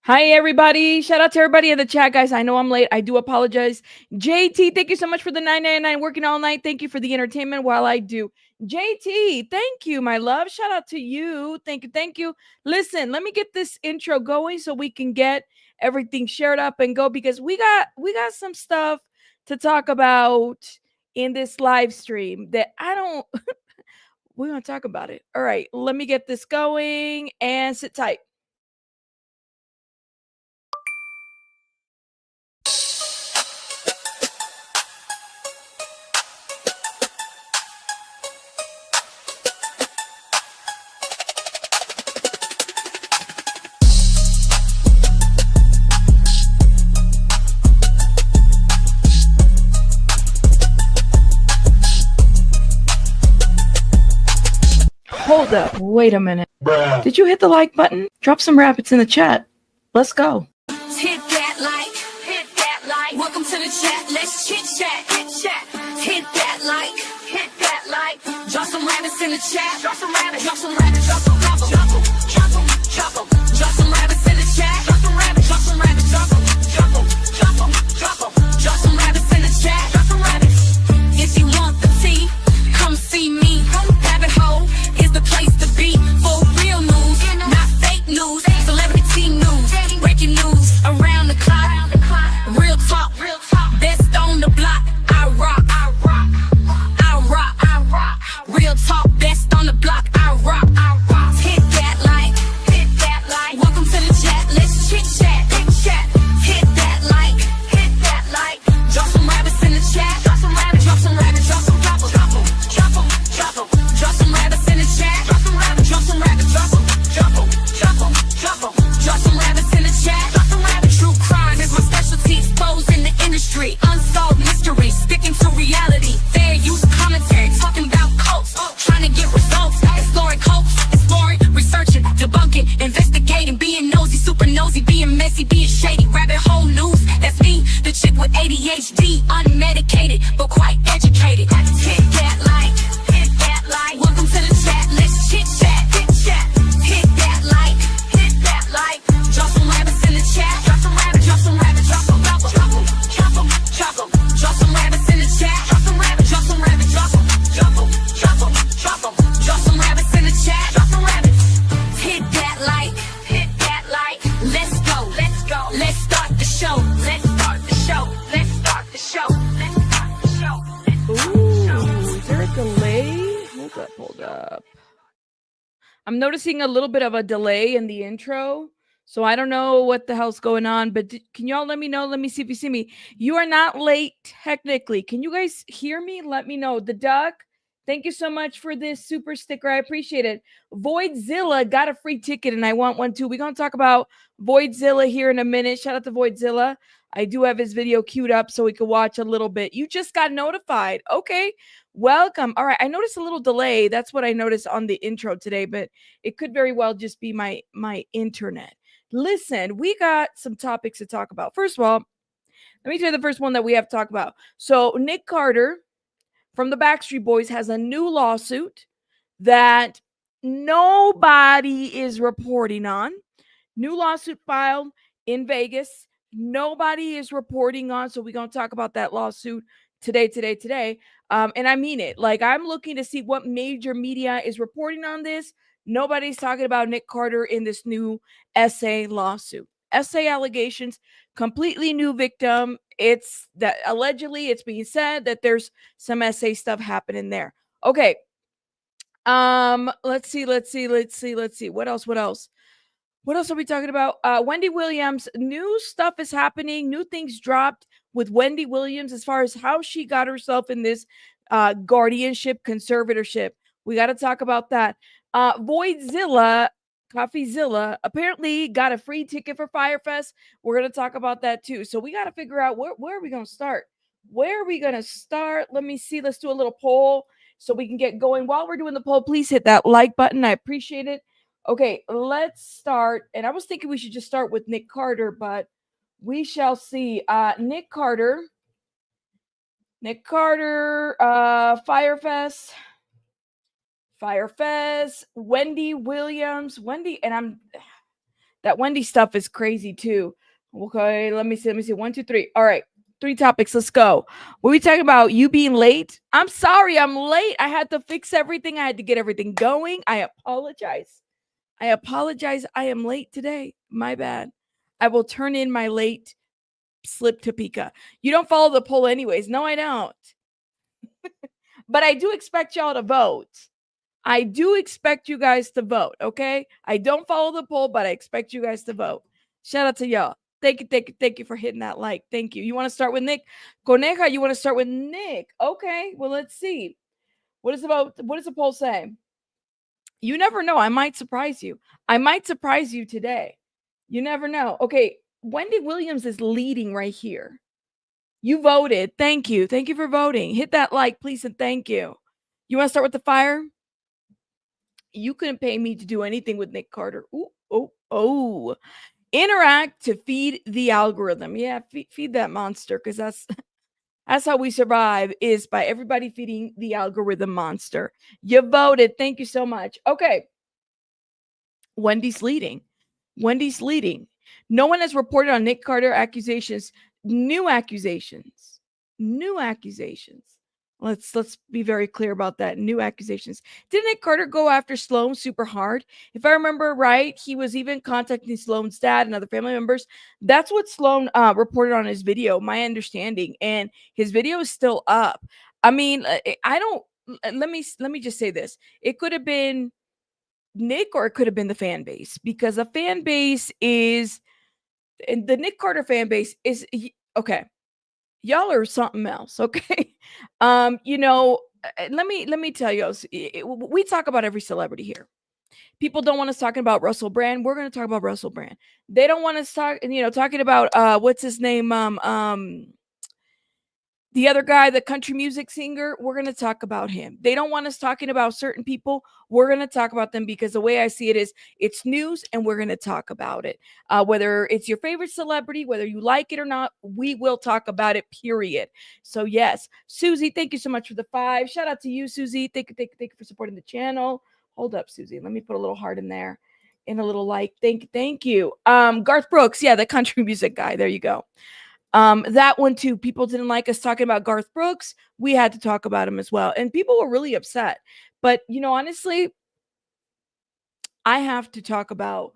Hi, everybody. Shout out to everybody in the chat, guys. I know I'm late. I do apologize. JT, thank you so much for the $9.99 working all night. Thank you for the entertainment while I do. JT, thank you, my love. Shout out to you. Thank you. Thank you. Listen, let me get this intro going so we can get everything shared up and go because we got some stuff to talk about in this live stream that I don't we're going to talk about it. All right, let me get this going and sit tight. Hold up. Wait a minute. Bruh. Did you hit the like button? Drop some rabbits in the chat. Let's go. Hit that like, hit that like. Welcome to the chat. Let's chit chat, hit chat. Hit that like, hit that like. Drop some rabbits in the chat. Drop some rabbits, drop some rabbits, drop some rabbits. Drop them, drop them, drop them. Drop some rabbits in the chat. Drop some rabbits, drop some rabbits, drop them, drop them, drop them, drop them. Drop some rabbits in the chat. Drop some rabbits. If you want the tea, come see me. Rabbit hole is the place to be for real news, not fake news. Celebrity news, breaking news around the clock. Real talk, best on the block. I rock, I rock, I rock, I rock. Real talk, best on the block. I rock, I rock. Hit that like, hit that like. Welcome to the chat. Let's chit chat, hit chat. Hit that like, hit that like. Drop some rabbits in the chat. Drop some rabbits, drop some rabbits, drop some drop 'em, drop 'em, drop 'em, drop 'em. Drop some rabbits in the chat. Drop some rabbits, drop some rabbits, drop 'em, drop 'em, drop 'em, drop 'em. Drop some rabbits in the chat. Drop some rabbits. True crime is my specialty. Exposed in the industry. Unsolved mysteries. Sticking to reality. Fair use commentary. Talking about cults. Trying to get results. Exploring cults. Exploring. Researching. Debunking. Investigating. Being nosy. Super nosy. Being messy. Being shady. Rabbit hole news. That's me. The chick with ADHD. Unmedicated. But quite educated. Hit that like. Hit that like. Welcome to the chat. Let's chit chat. Hit chat. Hit that like. Hit that like. Drop some rabbits in the chat. Drop some rabbits. Drop some rabbits. Drop some drop 'em. Drop 'em. Drop 'em. Drop 'em. Drop some rabbits in the chat. Drop some rabbits. Drop some rabbits. Drop 'em. Drop 'em. Drop 'em. Drop 'em. Drop some rabbits in the chat. Drop some rabbits. Hit that like. Hit that like. Let's go. Let's go. Let's start the show. Let's start the show. Let's start the show. Let's start the show. Ooh, is there a delay? Hold up. I'm noticing a little bit of a delay in the intro. So I don't know what the hell's going on, but can y'all let me know? Let me see if you see me. You are not late, technically. Can you guys hear me? Let me know. The Duck, thank you so much for this super sticker. I appreciate it. Voidzilla got a free ticket, and I want one too. We're going to talk about Voidzilla here in a minute. Shout out to Voidzilla. I do have his video queued up so we can watch a little bit. You just got notified. Okay. Welcome. All right. I noticed a little delay. That's what I noticed on the intro today, but it could very well just be my internet. Listen, we got some topics to talk about. First of all, let me tell you the first one that we have to talk about. So Nick Carter from the Backstreet Boys has a new lawsuit that nobody is reporting on. New lawsuit filed in Vegas. Nobody is reporting on. So we're going to talk about that lawsuit today. And I mean it. Like, I'm looking to see what major media is reporting on this. Nobody's talking about Nick Carter in this new SA lawsuit. SA allegations, completely new victim. It's that allegedly it's being said that there's some SA stuff happening there. Okay. Let's see. What else? What else are we talking about? Wendy Williams, new stuff is happening. New things dropped with Wendy Williams as far as how she got herself in this guardianship, conservatorship. We got to talk about that. Voidzilla, Coffeezilla, apparently got a free ticket for Fyre Fest. We're going to talk about that too. So we got to figure out where are we going to start? Where are we going to start? Let me see. Let's do a little poll so we can get going. While we're doing the poll, please hit that like button. I appreciate it. Okay, let's start. And I was thinking we should just start with Nick Carter, but we shall see. Nick Carter, Fyre Fest, Wendy Williams, and That Wendy stuff is crazy too. Okay, let me see. Let me see. 1, 2, 3. All right. 3 topics. Let's go. What are we talking about? You being late? I'm sorry, I'm late. I had to fix everything. I had to get everything going. I apologize. I apologize. I am late today. My bad. I will turn in my late slip to Pika. You don't follow the poll anyways. No, I don't. But I do expect y'all to vote. I do expect you guys to vote, okay? I don't follow the poll, but I expect you guys to vote. Shout out to y'all. Thank you for hitting that like. Thank you. You want to start with Nick? Coneja, you want to start with Nick? Okay, well, let's see. What does the poll say? You never know. I might surprise you. I might surprise you today. You never know. Okay, Wendy Williams is leading right here. You voted. Thank you. Thank you for voting. Hit that like, please, and thank you. You want to start with the fire? You couldn't pay me to do anything with Nick Carter. Ooh, oh. Interact to feed the algorithm. Yeah, feed that monster, because that's how we survive, is by everybody feeding the algorithm monster. You voted. Thank you so much. Okay. Wendy's leading. Wendy's leading. No one has reported on Nick Carter accusations. New accusations. New accusations. Let's be very clear about that. New accusations. Did Nick Carter go after Sloan super hard? If I remember right, he was even contacting Sloan's dad and other family members. That's what Sloan reported on his video, my understanding. And his video is still up. I mean, I don't. Let me just say this. It could have been Nick, or it could have been the fan base, because the fan base is, and the Nick Carter fan base is, okay. Y'all are something else, okay? Let me tell you, we talk about every celebrity here. People don't want us talking about Russell Brand. We're going to talk about Russell Brand. They don't want us talking about what's his name, the other guy, the country music singer. We're going to talk about him. They don't want us talking about certain people. We're going to talk about them, because the way I see it is, it's news and we're going to talk about it. Whether it's your favorite celebrity, whether you like it or not, we will talk about it, period. So yes, Susie, thank you so much for the 5. Shout out to you, Susie. Thank you for supporting the channel. Hold up, Susie. Let me put a little heart in there and a little like. Thank you. Garth Brooks. Yeah, the country music guy. There you go. That one too. People didn't like us talking about Garth Brooks. We had to talk about him as well. And people were really upset. But, honestly, I have to talk about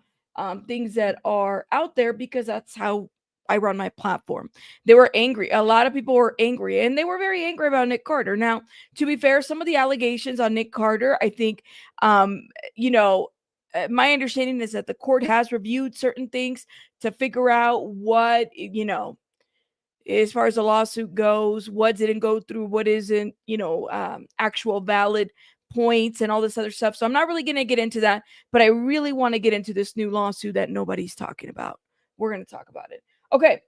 things that are out there, because that's how I run my platform. They were angry. A lot of people were angry, and they were very angry about Nick Carter. Now, to be fair, some of the allegations on Nick Carter, I think, my understanding is that the court has reviewed certain things to figure out what, as far as the lawsuit goes, what didn't go through, what isn't, actual valid points and all this other stuff. So I'm not really going to get into that, but I really want to get into this new lawsuit that nobody's talking about. We're going to talk about it. Okay.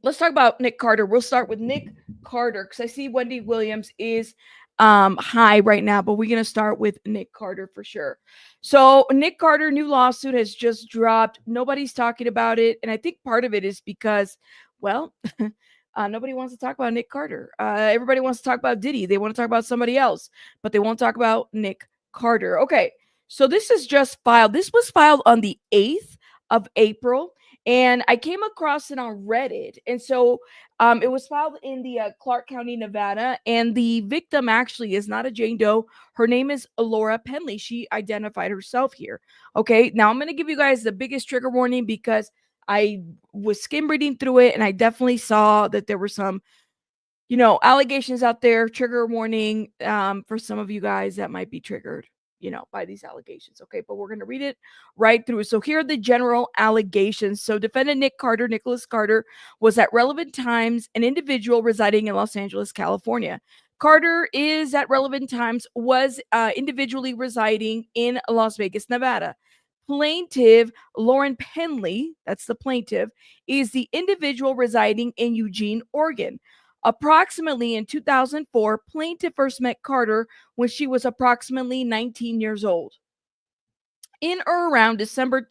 Let's talk about Nick Carter. We'll start with Nick Carter, because I see Wendy Williams is high right now, but we're going to start with Nick Carter for sure. So Nick Carter, new lawsuit has just dropped. Nobody's talking about it. And I think part of it is because, well, nobody wants to talk about Nick Carter. Everybody wants to talk about Diddy. They want to talk about somebody else, but they won't talk about Nick Carter. Okay, so this is just filed. This was filed on the 8th of April, and I came across it on Reddit. And so it was filed in the Clark County, Nevada, and the victim actually is not a Jane Doe. Her name is Laura Penley. She identified herself here. Okay, now I'm going to give you guys the biggest trigger warning, because I was skim reading through it, and I definitely saw that there were some, allegations out there. Trigger warning for some of you guys that might be triggered, by these allegations. Okay, but we're going to read it right through. So here are the general allegations. So defendant Nicholas Carter, was at relevant times an individual residing in Los Angeles, California. Carter is at relevant times was individually residing in Las Vegas, Nevada. Plaintiff Lauren Penley, that's the plaintiff, is the individual residing in Eugene, Oregon. Approximately in 2004, plaintiff first met Carter when she was approximately 19 years old. In or around December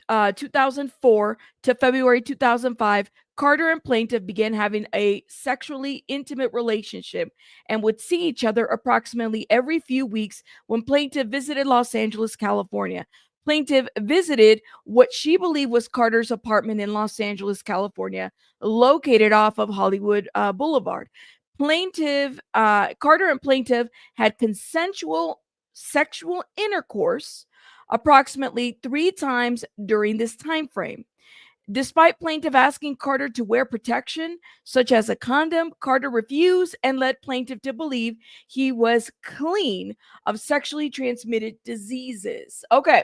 2004 to February 2005, Carter and plaintiff began having a sexually intimate relationship and would see each other approximately every few weeks when plaintiff visited Los Angeles, California. Plaintiff visited what she believed was Carter's apartment in Los Angeles, California, located off of Hollywood Boulevard. Carter and plaintiff had consensual sexual intercourse approximately 3 times during this time frame. Despite plaintiff asking Carter to wear protection, such as a condom, Carter refused and led plaintiff to believe he was clean of sexually transmitted diseases. Okay,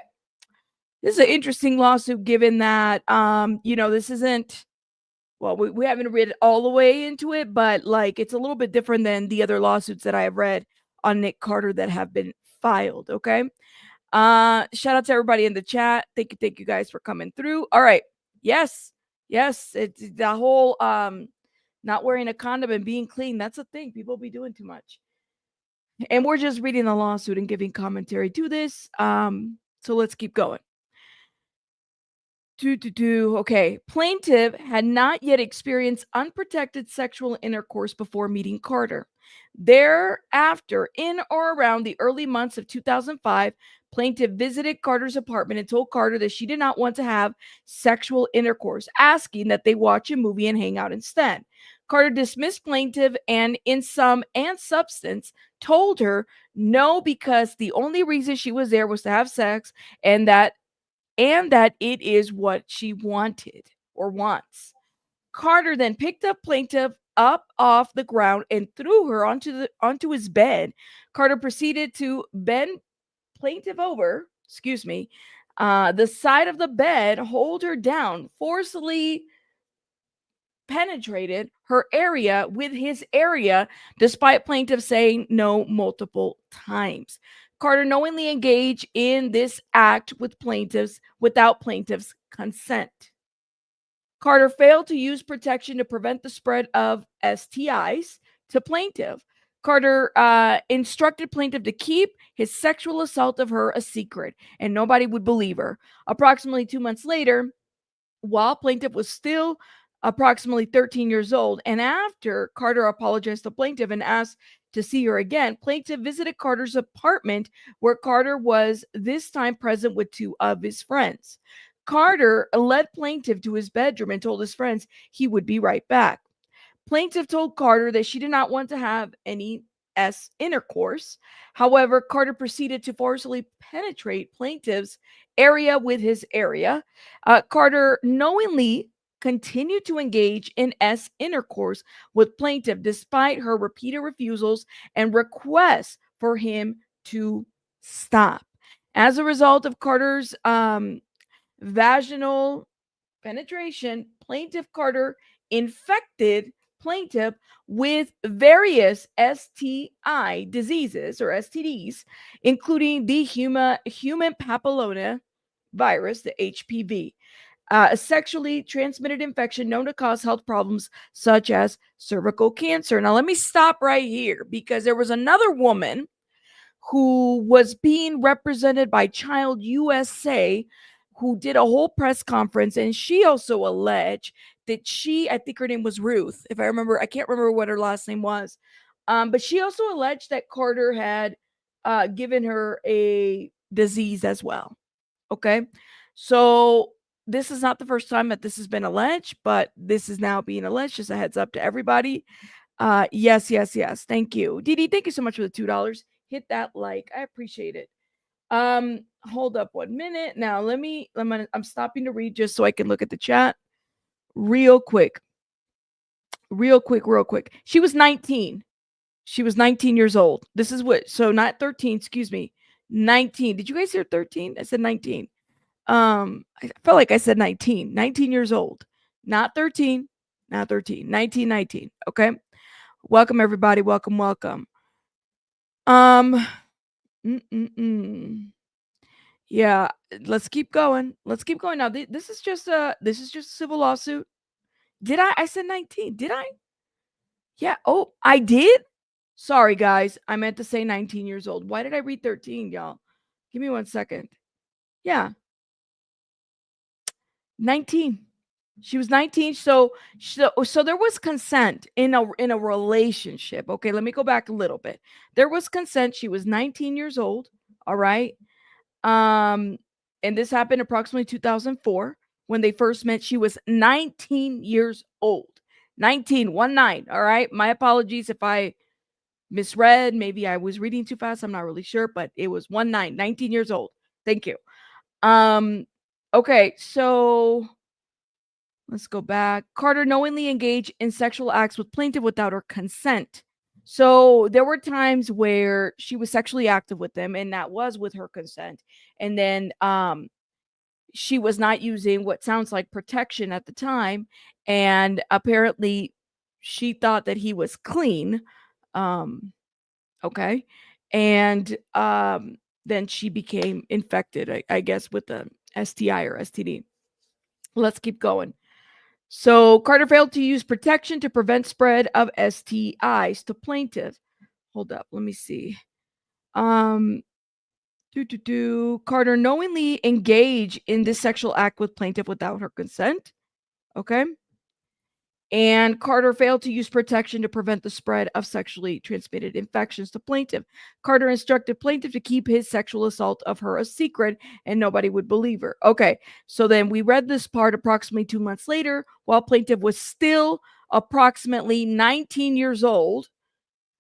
this is an interesting lawsuit given that, this isn't, well, we haven't read all the way into it, but like it's a little bit different than the other lawsuits that I have read on Nick Carter that have been filed. Okay. Shout out to everybody in the chat. Thank you guys for coming through. All right. Yes. It's the whole not wearing a condom and being clean. That's a thing. People be doing too much. And we're just reading the lawsuit and giving commentary to this. So let's keep going. Okay. Plaintiff had not yet experienced unprotected sexual intercourse before meeting Carter. Thereafter, in or around the early months of 2005, plaintiff visited Carter's apartment and told Carter that she did not want to have sexual intercourse, asking that they watch a movie and hang out instead. Carter dismissed plaintiff and in sum and substance told her no, because the only reason she was there was to have sex, and that it is what she wanted or wants. Carter then picked up plaintiff up off the ground and threw her onto his bed. Carter proceeded to bend plaintiff over, the side of the bed, hold her down, forcibly penetrated her area with his area, despite plaintiff saying no multiple times. Carter knowingly engaged in this act without plaintiff's consent. Carter failed to use protection to prevent the spread of STIs to plaintiff. Carter instructed plaintiff to keep his sexual assault of her a secret, and nobody would believe her. Approximately 2 months later, while plaintiff was still approximately 13 years old, and after Carter apologized to plaintiff and asked to see her again, plaintiff visited Carter's apartment, where Carter was this time present with 2 of his friends. Carter led plaintiff to his bedroom and told his friends he would be right back. Plaintiff told Carter that she did not want to have any intercourse. However, Carter proceeded to forcibly penetrate plaintiff's area with his area. Carter knowingly continued to engage in intercourse with plaintiff despite her repeated refusals and requests for him to stop. As a result of Carter's vaginal penetration, plaintiff Carter infected plaintiff with various STI diseases or STDs, including the human papilloma virus, the HPV, a sexually transmitted infection known to cause health problems such as cervical cancer. Now, let me stop right here, because there was another woman who was being represented by Child USA who did a whole press conference, and she also alleged that I think her name was Ruth, if I remember. I can't remember what her last name was. But she also alleged that Carter had given her a disease as well. Okay. So this is not the first time that this has been alleged, but this is now being alleged. Just a heads up to everybody. Yes. Thank you. Dee Dee, thank you so much for the $2. Hit that like. I appreciate it. Hold up 1 minute. Now I'm stopping to read just so I can look at the chat real quick. She was 19. She was 19 years old. This is so not 13, excuse me. 19. Did you guys hear 13? I said 19. I felt like I said 19. 19 years old. Not 13. 19. Okay. Welcome everybody. Welcome. Yeah, let's keep going. Now. This is just a civil lawsuit. I said 19? Did I? Yeah. Oh, I did. Sorry, guys. I meant to say 19 years old. Why did I read 13, y'all? Give me 1 second. Yeah. 19. She was 19. So there was consent in a relationship. Okay, let me go back a little bit. There was consent. She was 19 years old. All right. And this happened approximately 2004. When they first met, she was 19 years old. 19, 1-9. All right. My apologies if I misread. Maybe I was reading too fast. I'm not really sure, but it was 1-9, 19 years old. Thank you. Okay, so let's go back. Carter knowingly engaged in sexual acts with plaintiff without her consent. So there were times where she was sexually active with them, and that was with her consent. And then she was not using what sounds like protection at the time, and apparently she thought that he was clean. Okay. And then she became infected, I guess, with the STI or STD. Let's keep going. So Carter failed to use protection to prevent spread of STIs to plaintiff. Hold up, let me see. Carter knowingly engaged in this sexual act with plaintiff without her consent. Okay. And Carter failed to use protection to prevent the spread of sexually transmitted infections to plaintiff. Carter instructed plaintiff to keep his sexual assault of her a secret, and nobody would believe her. Okay, so then we read this part approximately 2 months later, while plaintiff was still approximately 19 years old,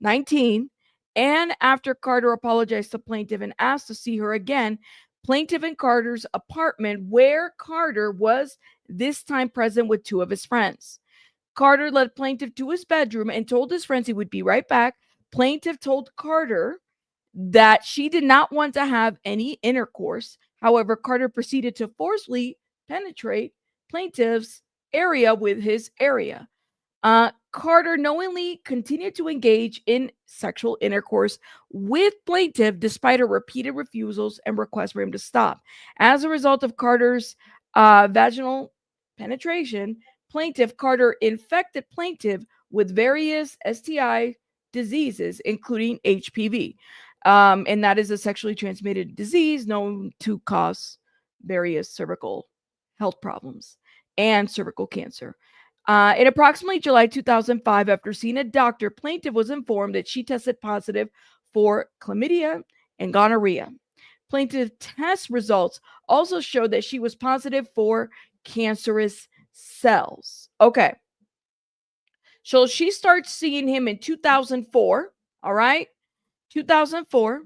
19, and after Carter apologized to plaintiff and asked to see her again, plaintiff in Carter's apartment, where Carter was this time present with 2 of his friends. Carter led plaintiff to his bedroom and told his friends he would be right back. Plaintiff told Carter that she did not want to have any intercourse. However, Carter proceeded to forcefully penetrate plaintiff's area with his area. Carter knowingly continued to engage in sexual intercourse with plaintiff despite her repeated refusals and requests for him to stop. As a result of Carter's vaginal penetration, Carter infected plaintiff with various STI diseases, including HPV. And that is a sexually transmitted disease known to cause various cervical health problems and cervical cancer. In approximately July 2005, after seeing a doctor, plaintiff was informed that she tested positive for chlamydia and gonorrhea. Plaintiff test results also showed that she was positive for cancerous cells. Okay. So she starts seeing him in 2004. All right. 2004.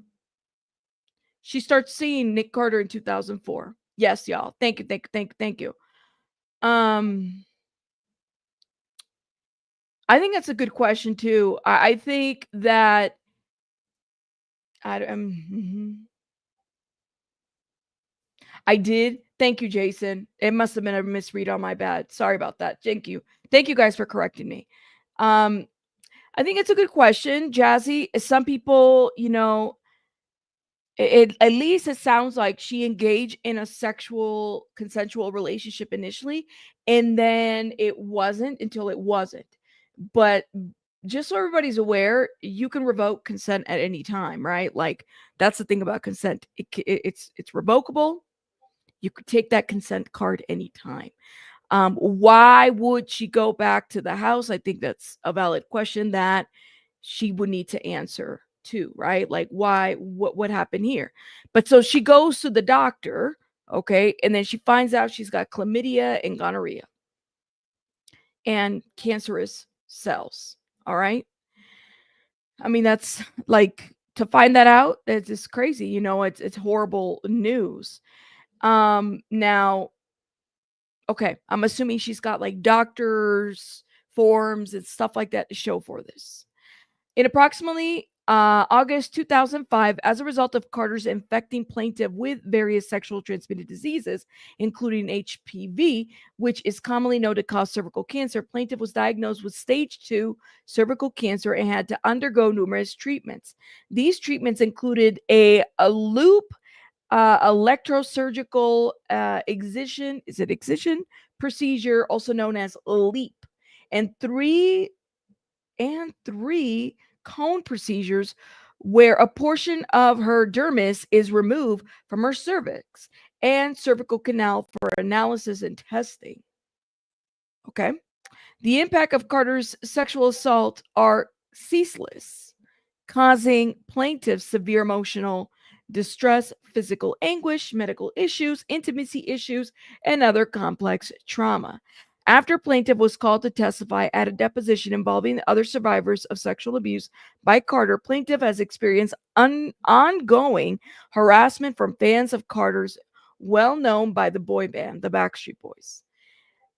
She starts seeing Nick Carter in 2004. Yes, y'all. Thank you. I think that's a good question too. I think that I did. Thank you, Jason. It must have been a misread on my bad. Sorry about that. Thank you. Thank you guys for correcting me. I think it's a good question, Jazzy. Some people, at least it sounds like she engaged in a sexual consensual relationship initially, and then it wasn't until it wasn't. But just so everybody's aware, you can revoke consent at any time, right? Like that's the thing about consent. It's revocable. You could take that consent card anytime. Why would she go back to the house? I think that's a valid question that she would need to answer too, right? Like why, what happened here? But so she goes to the doctor, okay, and then she finds out she's got chlamydia and gonorrhea and cancerous cells. All right. I mean, that's like to find that out, it's just crazy. It's horrible news. Now, okay, I'm assuming she's got like doctors' forms and stuff like that to show for this. In approximately August 2005, as a result of Carter's infecting plaintiff with various sexual transmitted diseases, including HPV, which is commonly known to cause cervical cancer, plaintiff was diagnosed with stage 2 cervical cancer and had to undergo numerous treatments. These treatments included a loop electrosurgical excision procedure, also known as LEAP, and three cone procedures where a portion of her dermis is removed from her cervix and cervical canal for analysis and testing. Okay. The impact of Carter's sexual assault are ceaseless, causing plaintiff severe emotional distress, physical anguish, medical issues, intimacy issues, and other complex trauma. After plaintiff was called to testify at a deposition involving other survivors of sexual abuse by Carter, plaintiff has experienced ongoing harassment from fans of Carter's, well known by the boy band, the Backstreet Boys.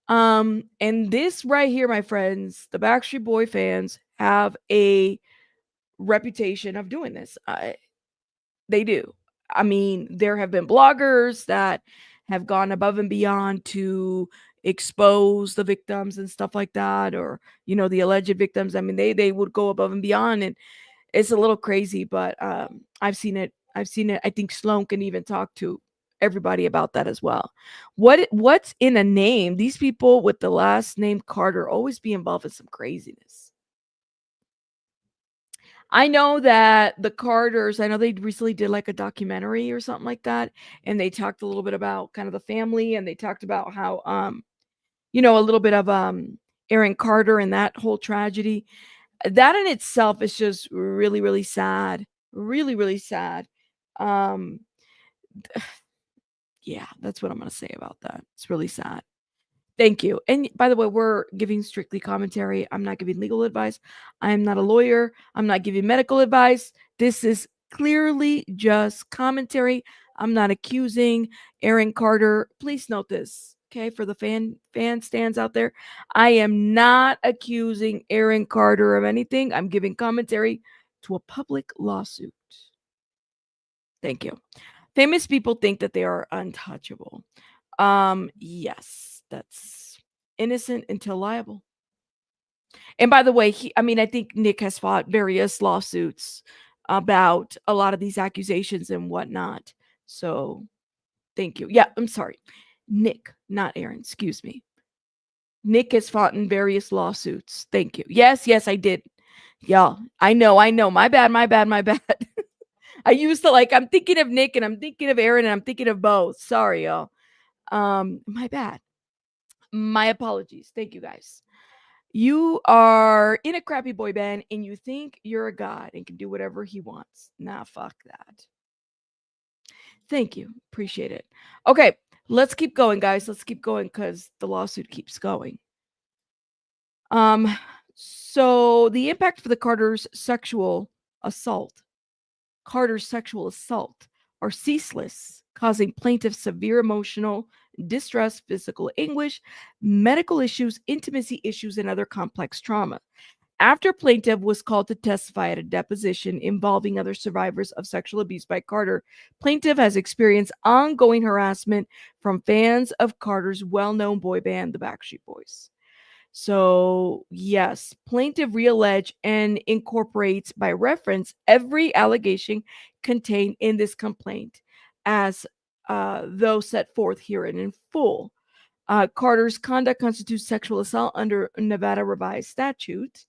And this right here, my friends, the Backstreet Boy fans have a reputation of doing this. They do. I mean, there have been bloggers that have gone above and beyond to expose the victims and stuff like that, or the alleged victims. I mean, they would go above and beyond, and it's a little crazy, but I've seen it. I think Sloan can even talk to everybody about that as well. What's in a name? These people with the last name Carter always be involved in some craziness. I know that the Carters, I know they recently did like a documentary or something like that, and they talked a little bit about kind of the family, and they talked about how a little bit of Aaron Carter and that whole tragedy. That in itself is just really, really sad. Really, really sad. Um yeah, that's what I'm going to say about that. It's really sad. Thank you. And by the way, we're giving strictly commentary. I'm not giving legal advice. I am not a lawyer. I'm not giving medical advice. This is clearly just commentary. I'm not accusing Aaron Carter. Please note this, okay, for the fan stands out there. I am not accusing Aaron Carter of anything. I'm giving commentary to a public lawsuit. Thank you. Famous people think that they are untouchable. Yes, that's innocent until liable. And by the way, I think Nick has fought various lawsuits about a lot of these accusations and whatnot. So thank you. Yeah, I'm sorry. Nick, not Aaron. Excuse me. Nick has fought in various lawsuits. Thank you. Yes, I did. Y'all, I know. My bad. I used to I'm thinking of Nick and I'm thinking of Aaron and I'm thinking of both. Sorry, y'all. My bad. My apologies. Thank you guys. You are in a crappy boy band and you think you're a god and can do whatever he wants. Nah, fuck that. Thank you. Appreciate it. Okay, let's keep going, guys. Let's keep going because the lawsuit keeps going. So the impact for the Carter's sexual assault are ceaseless, causing plaintiffs severe emotional distress, physical anguish, medical issues, intimacy issues, and other complex trauma. After plaintiff was called to testify at a deposition involving other survivors of sexual abuse by Carter, plaintiff has experienced ongoing harassment from fans of Carter's well-known boy band, the Backstreet Boys. So, yes, plaintiff reallege and incorporates by reference every allegation contained in this complaint as though set forth herein in full. Carter's conduct constitutes sexual assault under Nevada revised statute,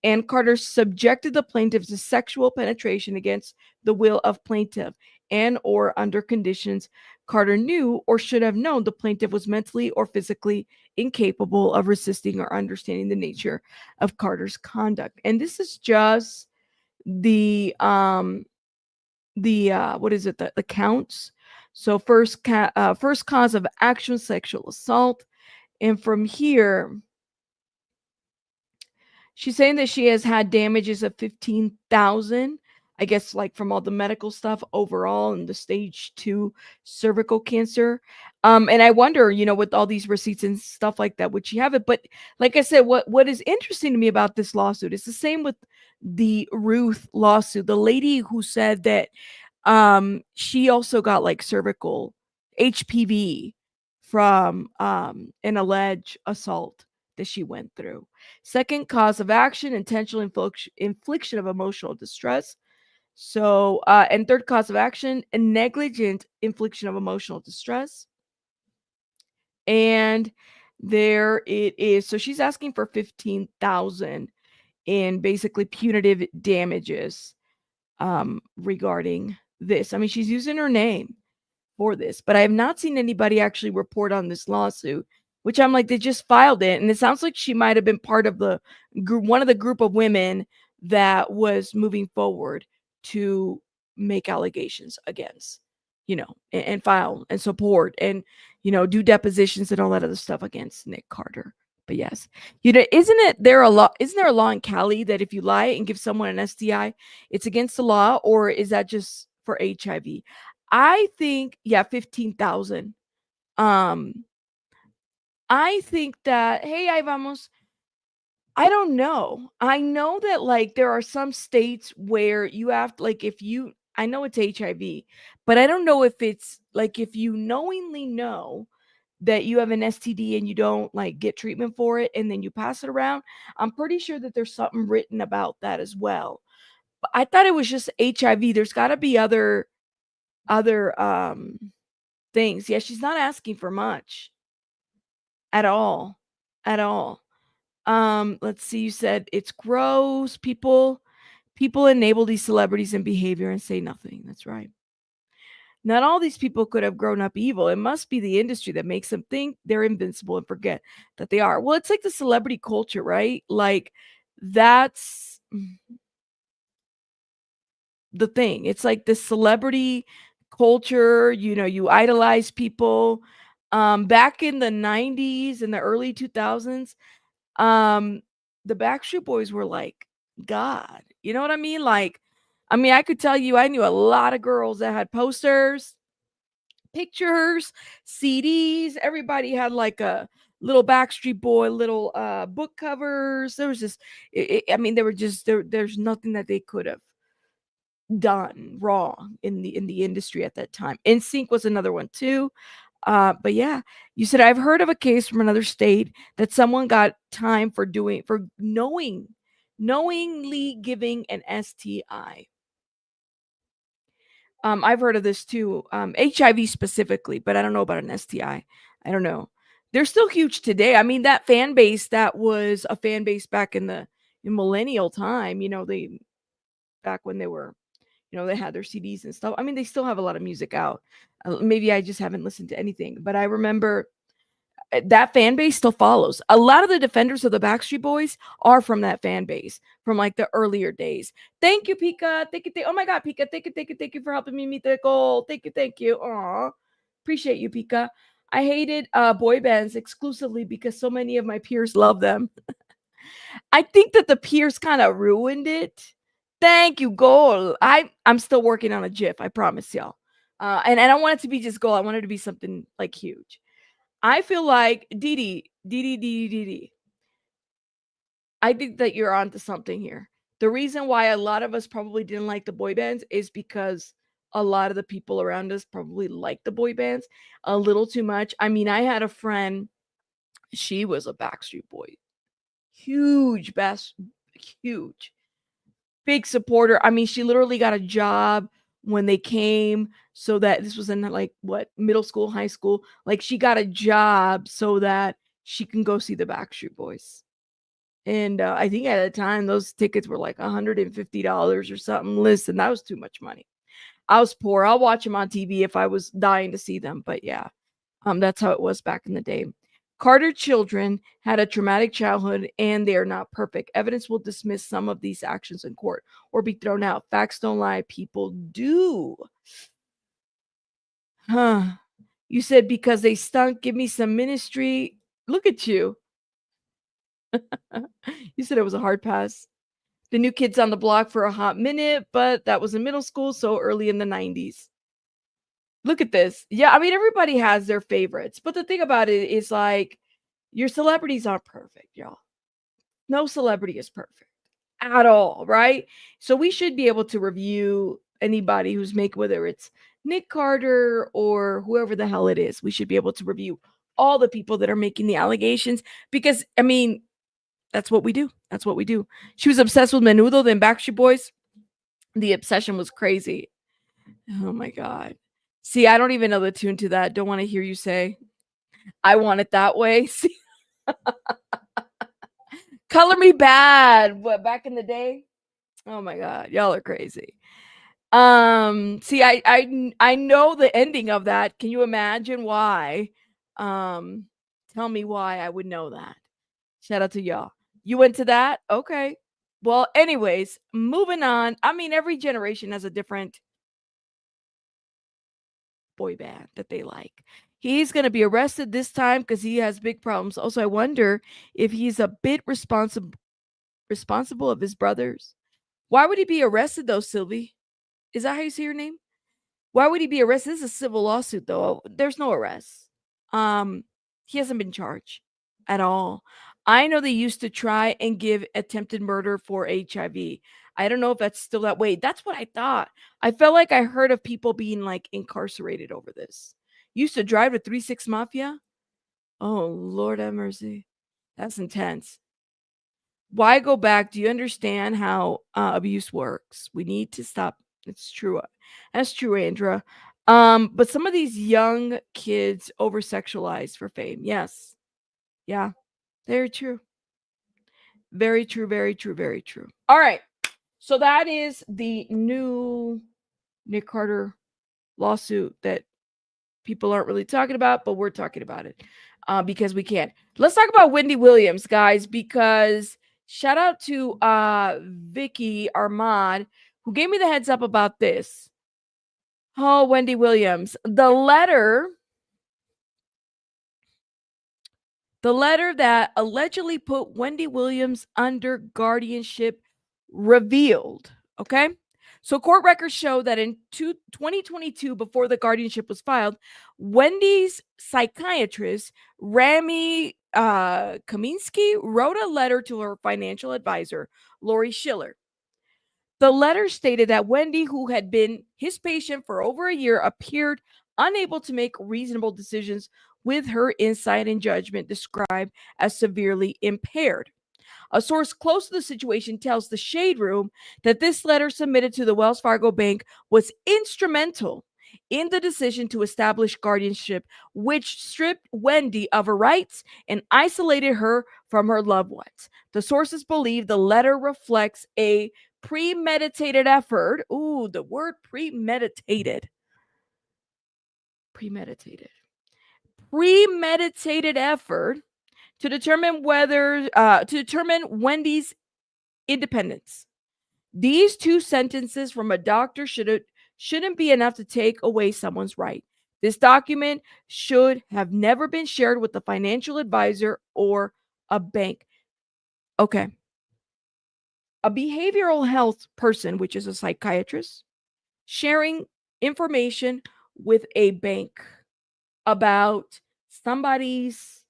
and Carter subjected the plaintiff to sexual penetration against the will of plaintiff and or under conditions Carter knew or should have known the plaintiff was mentally or physically incapable of resisting or understanding the nature of Carter's conduct. And this is just the what is it, the counts. So first cause of action, sexual assault, and from here she's saying that she has had damages of 15,000, I guess, like from all the medical stuff overall and the stage 2 cervical cancer. And I wonder, with all these receipts and stuff like that, would she have it? But like I said, what is interesting to me about this lawsuit is the same with the Ruth lawsuit. The lady who said that she also got like cervical HPV from an alleged assault that she went through. Second cause of action, intentional infliction of emotional distress. So, and third cause of action, a negligent infliction of emotional distress. And there it is. So she's asking for 15,000 in basically punitive damages regarding this. I mean, she's using her name for this, but I have not seen anybody actually report on this lawsuit, which I'm like, they just filed it. And it sounds like she might have been part of the group, one of the group of women that was moving forward to make allegations against, and file and support and, do depositions and all that other stuff against Nick Carter. But yes, isn't there a law in Cali that if you lie and give someone an STI, it's against the law, or is that just for HIV? I think, yeah, 15,000. I think that, hey, ahí vamos. I don't know. I know that like there are some states where you have like I know it's HIV, but I don't know if it's like if you knowingly know that you have an STD and you don't like get treatment for it and then you pass it around. I'm pretty sure that there's something written about that as well. But I thought it was just HIV. There's got to be other things. Yeah, she's not asking for much at all. At all. Let's see. You said it's gross. People enable these celebrities in behavior and say nothing. That's right. Not all these people could have grown up evil. It must be the industry that makes them think they're invincible and forget that they are. Well, it's like the celebrity culture, right? Like that's the thing. It's like the celebrity culture, you idolize people. Back in the 90s and the early 2000s, the Backstreet Boys were like God. You know what I mean? Like, I could tell you I knew a lot of girls that had posters, pictures, CDs. Everybody had like a little Backstreet Boy, little book covers. There was just they were just there's nothing that they could have done wrong in the industry at that time. NSYNC was another one too. But yeah, you said I've heard of a case from another state that someone got time for knowingly giving an STI. I've heard of this too. HIV specifically, but I don't know about an STI. I don't know. They're still huge today. That fan base, that was a fan base back in millennial time, they back when they were, they had their CDs and stuff. They still have a lot of music out. Maybe I just haven't listened to anything, but I remember that fan base still follows. A lot of the defenders of the Backstreet Boys are from that fan base from like the earlier days. Thank you, Pika. Thank you. Oh my God, Pika. Thank you for helping me meet the goal. Thank you. Aw, appreciate you, Pika. I hated boy bands exclusively because so many of my peers love them. I think that the peers kind of ruined it. Thank you, goal. I'm still working on a GIF. I promise y'all. And I don't want it to be just goal. I want it to be something like huge. I feel like Didi. I think that you're onto something here. The reason why a lot of us probably didn't like the boy bands is because a lot of the people around us probably liked the boy bands a little too much. I had a friend, she was a Backstreet Boy. Huge, huge, big supporter. She literally got a job when they came, so that this was in like what, middle school, high school. Like she got a job so that she can go see the Backstreet Boys. And I think at the time those tickets were like $150 or something. Listen, that was too much money. I was poor. I'll watch them on TV if I was dying to see them. But yeah, that's how it was back in the day. Carter children had a traumatic childhood and they are not perfect. Evidence will dismiss some of these actions in court or be thrown out. Facts don't lie. People do. Huh. You said because they stunk, give me some ministry. Look at you. You said it was a hard pass. The New Kids on the Block for a hot minute, but that was in middle school, so early in the 90s. Look at this. Yeah, everybody has their favorites, but the thing about it is like your celebrities aren't perfect, y'all. No celebrity is perfect at all, right? So we should be able to review anybody who's whether it's Nick Carter or whoever the hell it is. We should be able to review all the people that are making the allegations because, that's what we do. That's what we do. She was obsessed with Menudo, then Backstreet Boys. The obsession was crazy. Oh my God. See, I don't even know the tune to that. Don't want to hear you say, I want it that way. See? Color Me Bad. What, back in the day? Oh my God. Y'all are crazy. See, I know the ending of that. Can you imagine why? Tell me why I would know that. Shout out to y'all. You went to that? Okay. Well, anyways, moving on. Every generation has a different boy band that they like. He's going to be arrested this time because he has big problems. Also, I wonder if he's a bit responsible of his brothers. Why would he be arrested though, Sylvie? Is that how you say your name? Why would he be arrested? This is a civil lawsuit though. There's no arrest. He hasn't been charged at all. I know they used to try and give attempted murder for HIV. I don't know if that's still that way. That's what I thought. I felt like I heard of people being like incarcerated over this. Used to drive to 3-6 Mafia. Oh, Lord have mercy. That's intense. Why go back? Do you understand how abuse works? We need to stop. It's true. That's true, Andra. But some of these young kids over sexualized for fame. Yes. Yeah. Very true. Very true. Very true. Very true. All right. So that is the new Nick Carter lawsuit that people aren't really talking about, but we're talking about it because we can. Let's talk about Wendy Williams, guys, because shout out to Vicky Armand, who gave me the heads up about this. Oh, Wendy Williams. The letter that allegedly put Wendy Williams under guardianship revealed. Okay. So court records show that in 2022, before the guardianship was filed, Wendy's psychiatrist, Rami Kaminsky, wrote a letter to her financial advisor, Lori Schiller. The letter stated that Wendy, who had been his patient for over a year, appeared unable to make reasonable decisions with her insight and judgment described as severely impaired. A source close to the situation tells the Shade Room that this letter submitted to the Wells Fargo Bank was instrumental in the decision to establish guardianship, which stripped Wendy of her rights and isolated her from her loved ones. The sources believe the letter reflects a premeditated effort. Ooh, the word premeditated. Premeditated effort to determine Wendy's independence. These two sentences from a doctor shouldn't be enough to take away someone's right. This document should have never been shared with a financial advisor or a bank. Okay. A behavioral health person, which is a psychiatrist, sharing information with a bank about somebody's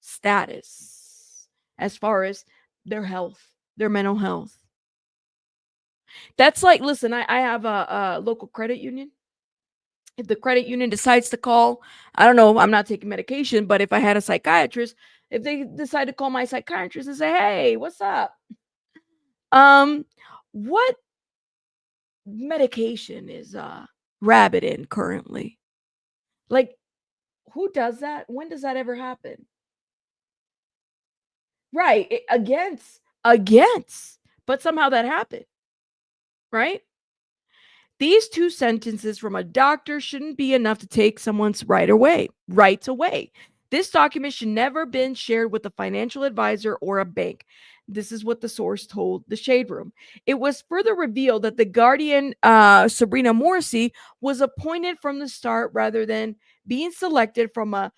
status as far as their health, their mental health. That's like, listen, I have a local credit union. If the credit union decides to call, I don't know, I'm not taking medication, but if I had a psychiatrist, if they decide to call my psychiatrist and say, hey, what's up? What medication is Rabbit in currently? Like, who does that? When does that ever happen? Right. Against. But somehow that happened. Right? These two sentences from a doctor shouldn't be enough to take someone's rights away. This document should never been shared with a financial advisor or a bank. This is what the source told the Shade Room. It was further revealed that the guardian, Sabrina Morrissey, was appointed from the start rather than being selected from a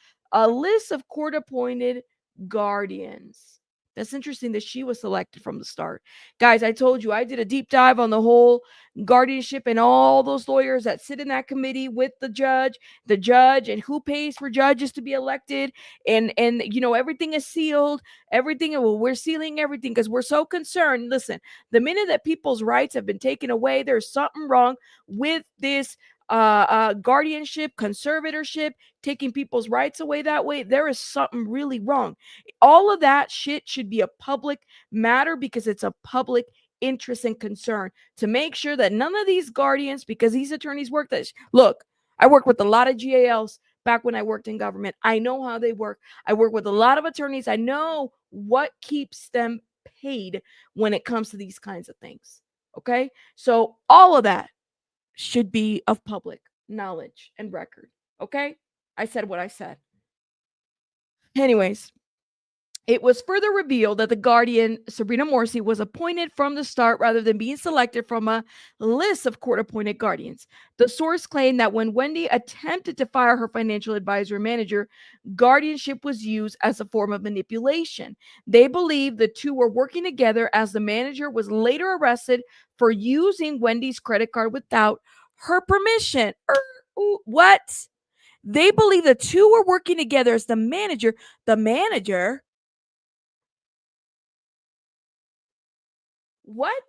list of court-appointed guardians. That's interesting that she was selected from the start. Guys, I told you I did a deep dive on the whole guardianship and all those lawyers that sit in that committee with the judge and who pays for judges to be elected, and you know, everything is sealed, everything. Well, we're sealing everything because we're so concerned. Listen, the minute that people's rights have been taken away, there's something wrong with this guardianship, conservatorship, taking people's rights away that way. There is something really wrong. All of that shit should be a public matter because it's a public interest and concern to make sure that none of these guardians, because these attorneys work this. Look, I work with a lot of GALs back when I worked in government. I know how they work. I work with a lot of attorneys. I know what keeps them paid when it comes to these kinds of things. Okay? So all of that should be of public knowledge and record. Okay? I said what I said. Anyways, It was further revealed that the guardian, Sabrina Morsi, was appointed from the start rather than being selected from a list of court appointed guardians. The source claimed that when Wendy attempted to fire her financial advisor and manager, guardianship was used as a form of manipulation. They believe the two were working together as the manager was later arrested for using Wendy's credit card without her permission. What? They believe the two were working together as the manager. The manager? What?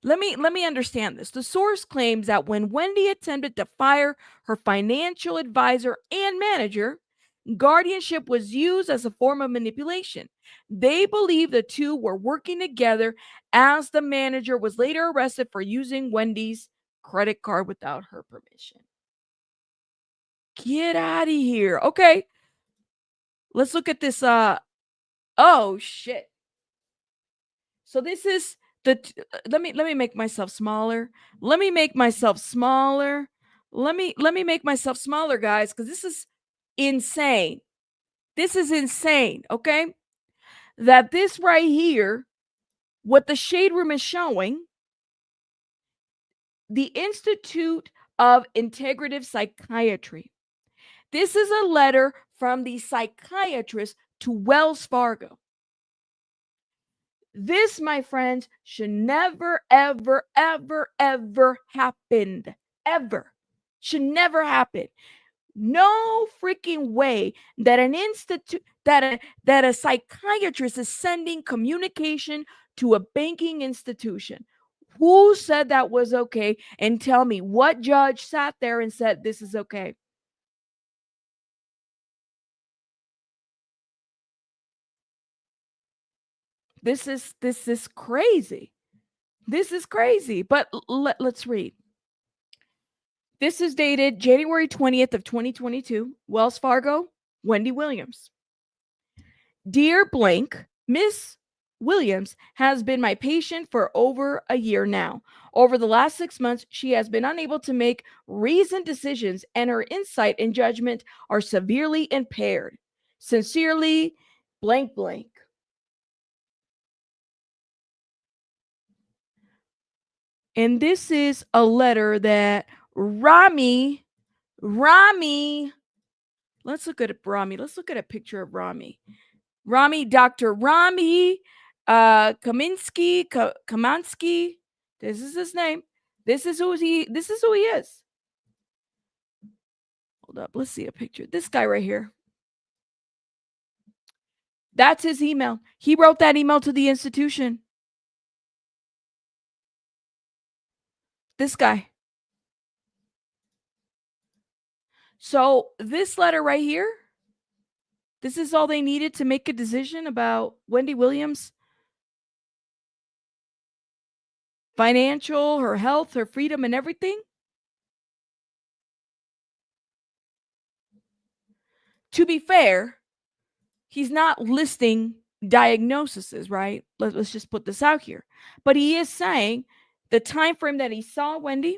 Let me understand this. The source claims that when Wendy attempted to fire her financial advisor and manager, guardianship was used as a form of manipulation. They believe the two were working together as the manager was later arrested for using Wendy's credit card without her permission. Get out of here. Okay. Let's look at this oh shit. So this is let me make myself smaller. Let me make myself smaller. Let me make myself smaller, guys, cuz this is insane. This is insane, okay? That this right here, what the shade room is showing, the Institute of Integrative Psychiatry. This is a letter from the psychiatrist to Wells Fargo. This, my friends, should never, ever, ever, ever happened. Ever. Should never happen. No freaking way that an institute that a psychiatrist is sending communication to a banking institution. Who said that was okay? And tell me what judge sat there and said this is okay? This is crazy. This is crazy. But let's read. This is dated January 20th of 2022. Wells Fargo, Wendy Williams. Dear blank, Miss Williams has been my patient for over a year now. Over the last 6 months, she has been unable to make reasoned decisions, and her insight and judgment are severely impaired. Sincerely, blank blank. And this is a letter that Rami, let's look at Rami. Let's look at a picture of Rami. Dr. Rami Kamansky. This is his name. This is who he is. Hold up. Let's see a picture. This guy right here. That's his email. He wrote that email to the institution. This guy. So this letter right here, this is all they needed to make a decision about Wendy Williams' financial, her health, her freedom, and everything. To be fair, he's not listing diagnoses, right? Let's just put this out here. But he is saying the time frame that he saw Wendy,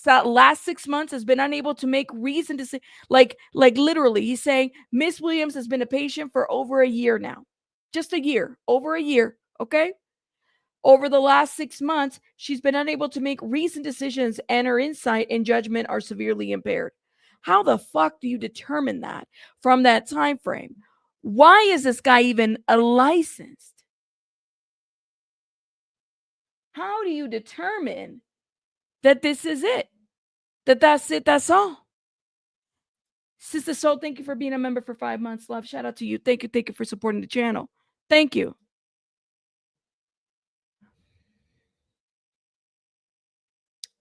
last 6 months, has been unable to make reason to say, like literally, he's saying Miss Williams has been a patient for over a year now. Just a year, over a year, okay? Over the last 6 months, she's been unable to make reasoned decisions, and her insight and judgment are severely impaired. How the fuck do you determine that from that time frame? Why is this guy even licensed? How do you determine that this is it? That's it, that's all? Sister Soul, thank you for being a member for 5 months. Love, shout out to you. Thank you for supporting the channel. Thank you.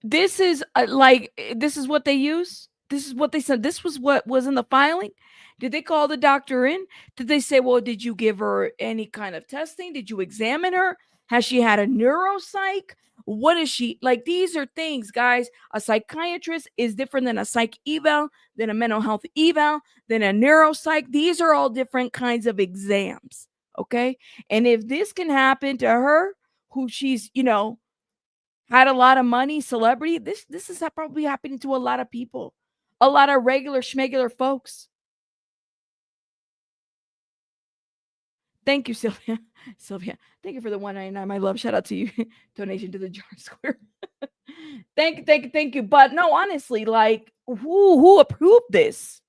This is this is what they use. This is what they said. This was what was in the filing. Did they call the doctor in? Did they say, well, did you give her any kind of testing? Did you examine her? Has she had a neuropsych? What is she like? These are things, guys. A psychiatrist is different than a psych eval, than a mental health eval, than a neuropsych. These are all different kinds of exams. Okay. And if this can happen to her, who she's, had a lot of money, celebrity, this is probably happening to a lot of people, a lot of regular schmegular folks. Thank you, Sylvia. Sylvia, thank you for the 199. My love. Shout out to you. Donation to the Jar Square. Thank you. But no, honestly, like who approved this?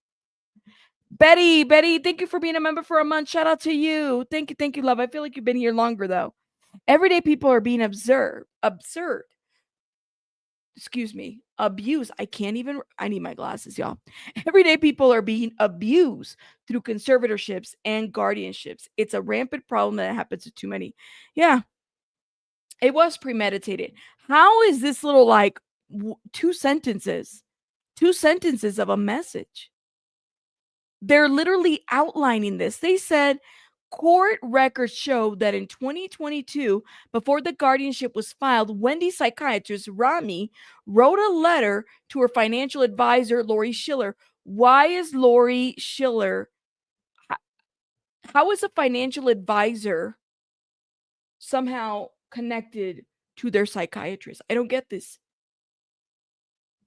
Betty, thank you for being a member for a month. Shout out to you. Thank you, love. I feel like you've been here longer though. Everyday people are being absurd. Excuse me, abused. I need my glasses, y'all. Everyday people are being abused through conservatorships and guardianships. It's a rampant problem that happens to too many. Yeah, it was premeditated. How is this little like two sentences of a message? They're literally outlining this. They said court records show that in 2022, before the guardianship was filed, Wendy's psychiatrist, Rami, wrote a letter to her financial advisor, Lori Schiller. Why is Lori Schiller? How is a financial advisor somehow connected to their psychiatrist? I don't get this.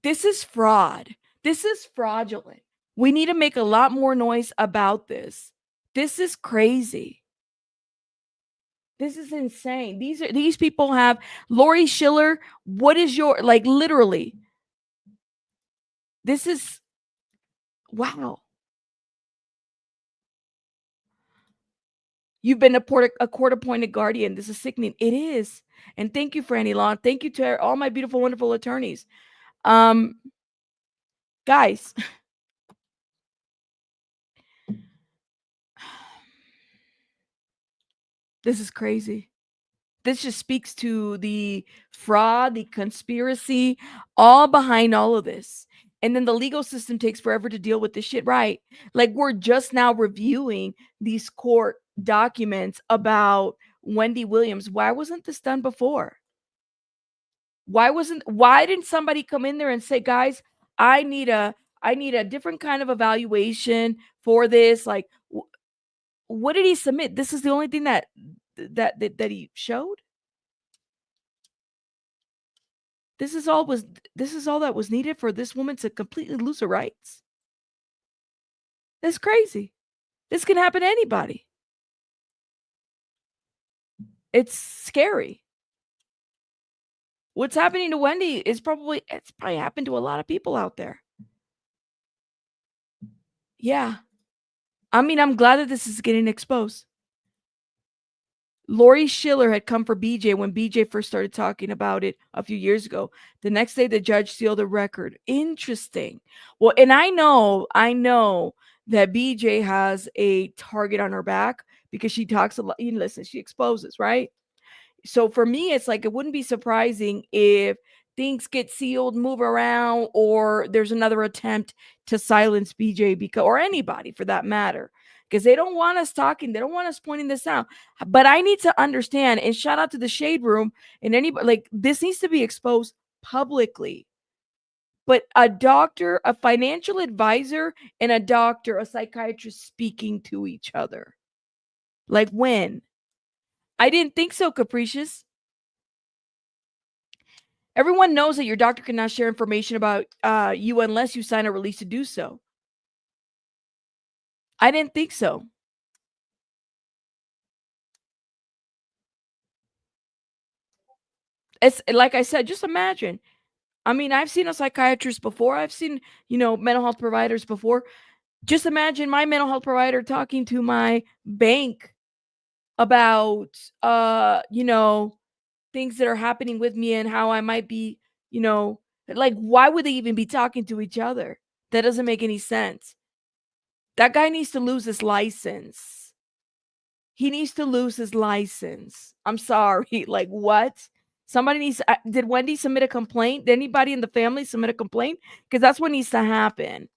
This is fraud. This is fraudulent. We need to make a lot more noise about this. This is crazy. This is insane. These people have Lori Schiller. What is your like literally? This is wow. You've been a court-appointed guardian. This is sickening. It is. And thank you, Franny Law. Thank you to all my beautiful, wonderful attorneys. Guys. This is crazy. This just speaks to the fraud, the conspiracy, all behind all of this. And then the legal system takes forever to deal with this shit, right? Like we're just now reviewing these court documents about Wendy Williams. Why wasn't this done before? Why didn't somebody come in there and say, guys, I need a different kind of evaluation for this? Like, what did he submit? This is the only thing that he showed. This is all that was needed for this woman to completely lose her rights. That's crazy. This can happen to anybody. It's scary. What's happening to Wendy is probably happened to a lot of people out there. Yeah. I mean, I'm glad that this is getting exposed. Lori Schiller had come for BJ when BJ first started talking about it a few years ago. The next day, the judge sealed the record. Interesting. Well, and I know that BJ has a target on her back because she talks a lot. Listen, she exposes, right? So for me, it's like it wouldn't be surprising if things get sealed, move around, or there's another attempt to silence BJ or anybody for that matter. Because they don't want us talking. They don't want us pointing this out. But I need to understand, and shout out to the Shade Room and anybody, like this needs to be exposed publicly. But a doctor, a financial advisor, and a psychiatrist speaking to each other. Like when? I didn't think so, Capricious. Everyone knows that your doctor cannot share information about you unless you sign a release to do so. I didn't think so. It's like I said, just imagine. I mean, I've seen a psychiatrist before. I've seen, mental health providers before. Just imagine my mental health provider talking to my bank about, things that are happening with me and how I might be, like, why would they even be talking to each other? That doesn't make any sense. That guy needs to lose his license. He needs to lose his license. I'm sorry. Like, what? Somebody needs did Wendy submit a complaint? Did anybody in the family submit a complaint? Because that's what needs to happen.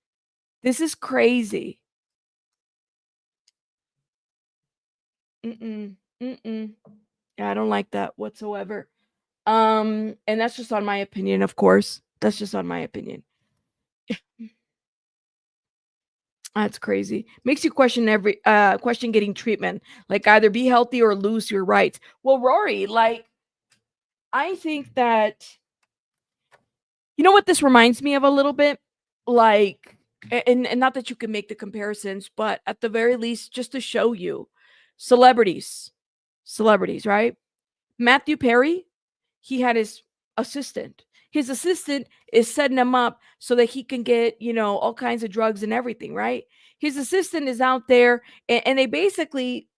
This is crazy. Yeah, I don't like that whatsoever. And that's just on my opinion, of course. That's just on my opinion. That's crazy. Makes you question question getting treatment. Like either be healthy or lose your rights. Well, Rory, like I think that you know what this reminds me of a little bit? Like and not that you can make the comparisons, but at the very least, just to show you, Celebrities, right? Matthew Perry, he had his assistant. His assistant is setting him up so that he can get, all kinds of drugs and everything, right? His assistant is out there, and they basically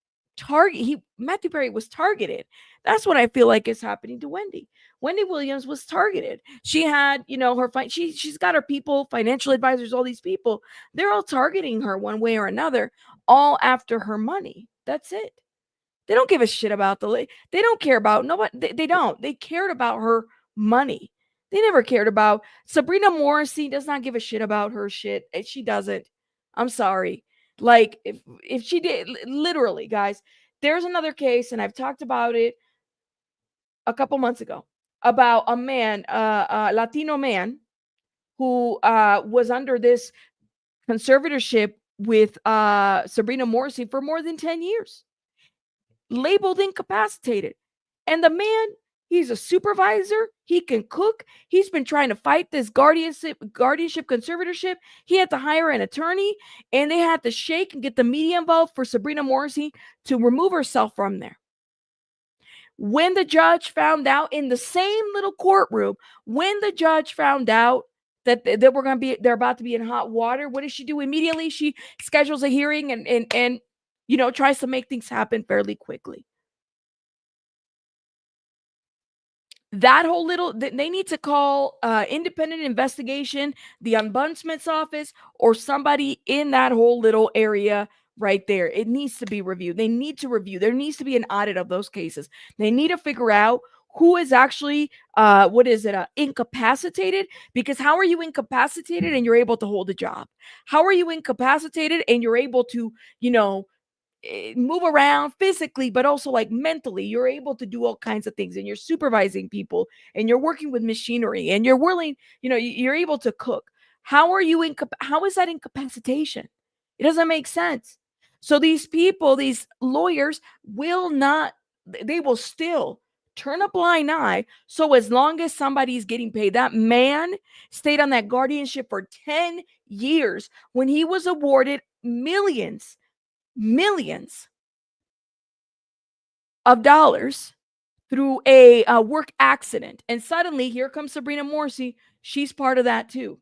Matthew Perry was targeted. That's what I feel like is happening to Wendy. Wendy Williams was targeted. She had, she's got her people, financial advisors, all these people. They're all targeting her one way or another, all after her money. That's it. They don't give a shit about they don't care about nobody. They don't. They cared about her money. They never cared about Sabrina Morrissey. Does not give a shit about her shit. She doesn't. I'm sorry. Like if she did, literally, guys. There's another case, and I've talked about it a couple months ago about a man, a Latino man, who was under this conservatorship with Sabrina Morrissey for more than 10 years. Labeled incapacitated. And the man, he's a supervisor. He can cook. He's been trying to fight this guardianship conservatorship. He had to hire an attorney, and they had to shake and get the media involved for Sabrina Morrissey to remove herself from there. When the judge found out in the same little courtroom, when the judge found out that they're about to be in hot water, what does she do immediately? She schedules a hearing and tries to make things happen fairly quickly. That whole they need to call independent investigation, the ombudsman's office, or somebody in that whole little area right there. It needs to be reviewed. They need to review. There needs to be an audit of those cases. They need to figure out who is actually, incapacitated? Because how are you incapacitated and you're able to hold a job? How are you incapacitated and you're able to, move around physically, but also like mentally? You're able to do all kinds of things, and you're supervising people, and you're working with machinery, and you're willing, you're able to cook. How is that incapacitation? It doesn't make sense. So these people, these lawyers they will still turn a blind eye. So as long as somebody's getting paid, that man stayed on that guardianship for 10 years when he was awarded millions of dollars through a work accident. And suddenly here comes Sabrina Morrissey. She's part of that too.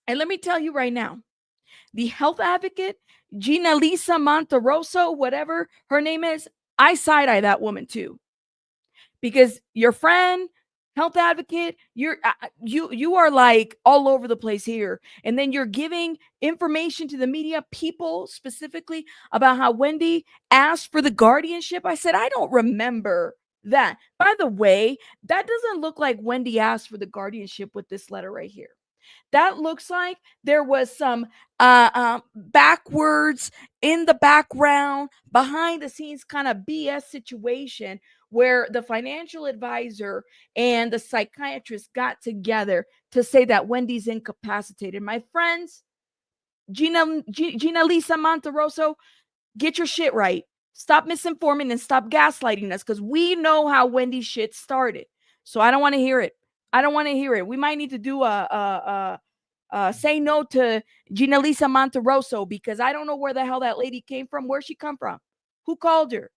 And let me tell you right now, the health advocate, Gina Lisa Monterosso, whatever her name is, I side-eye that woman too. Because your friend, health advocate, you are like all over the place here, and then you're giving information to the media, people specifically, about how Wendy asked for the guardianship. I said, I don't remember that. By the way, that doesn't look like Wendy asked for the guardianship with this letter right here. That looks like there was some backwards, in the background, behind the scenes kind of BS situation where the financial advisor and the psychiatrist got together to say that Wendy's incapacitated. My friends, Gina Lisa Monterosso, get your shit right. Stop misinforming and stop gaslighting us, because we know how Wendy's shit started. So I don't want to hear it. I don't want to hear it. We might need to do a say no to Gina Lisa Monterosso, because I don't know where the hell that lady came from. Where'd she come from? Who called her?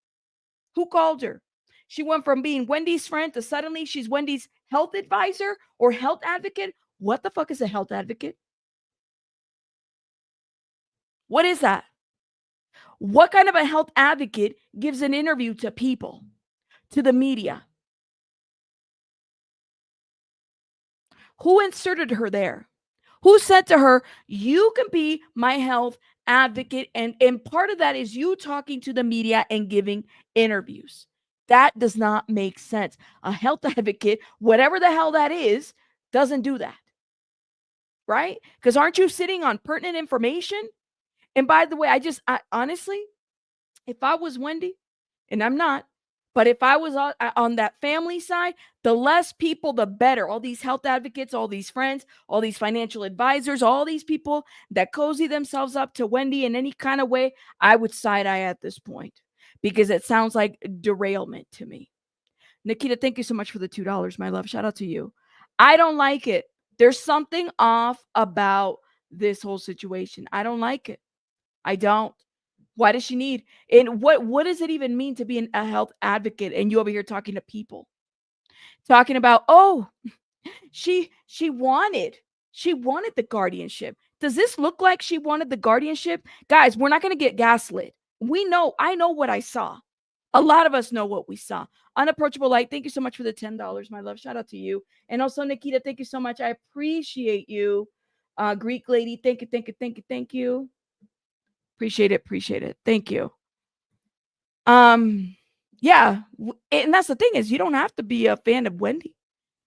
Who called her? She went from being Wendy's friend to suddenly she's Wendy's health advisor or health advocate. What the fuck is a health advocate? What is that? What kind of a health advocate gives an interview to people, to the media? Who inserted her there? Who said to her, you can be my health advocate? And part of that is you talking to the media and giving interviews. That does not make sense. A health advocate, whatever the hell that is, doesn't do that. Right? Because aren't you sitting on pertinent information? And by the way, I honestly, if I was Wendy, and I'm not, but if I was on that family side, the less people, the better. All these health advocates, all these friends, all these financial advisors, all these people that cozy themselves up to Wendy in any kind of way, I would side-eye at this point, because it sounds like derailment to me. Nikita, thank you so much for the $2, my love. Shout out to you. I don't like it. There's something off about this whole situation. I don't like it. I don't. Why does she need? And what does it even mean to be a health advocate? And you over here talking to people, talking about, oh, she wanted the guardianship. Does this look like she wanted the guardianship? Guys, we're not going to get gaslit. I know what I saw. A lot of us know what we saw. Unapproachable Light, thank you so much for the $10, my love. Shout out to you. And also, Nikita, thank you so much. I appreciate you. Greek lady, thank you, thank you, thank you, thank you. Appreciate it, appreciate it. Thank you. Yeah, and that's the thing is you don't have to be a fan of Wendy.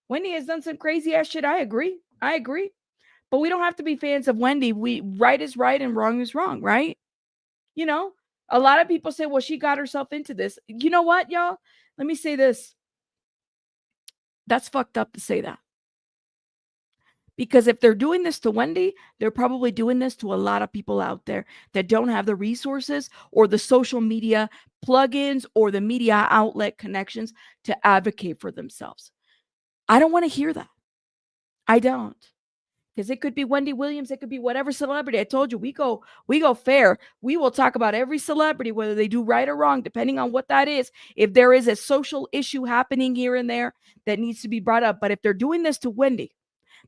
Wendy has done some crazy ass shit. I agree. But we don't have to be fans of Wendy. Right is right and wrong is wrong, right? You know, a lot of people say, well, she got herself into this. You know what, y'all? Let me say this. That's fucked up to say that. Because if they're doing this to Wendy, they're probably doing this to a lot of people out there that don't have the resources or the social media plugins or the media outlet connections to advocate for themselves. I don't want to hear that. I don't. Because it could be Wendy Williams, it could be whatever celebrity. I told you, we go fair. We will talk about every celebrity, whether they do right or wrong, depending on what that is. If there is a social issue happening here and there that needs to be brought up. But if they're doing this to Wendy,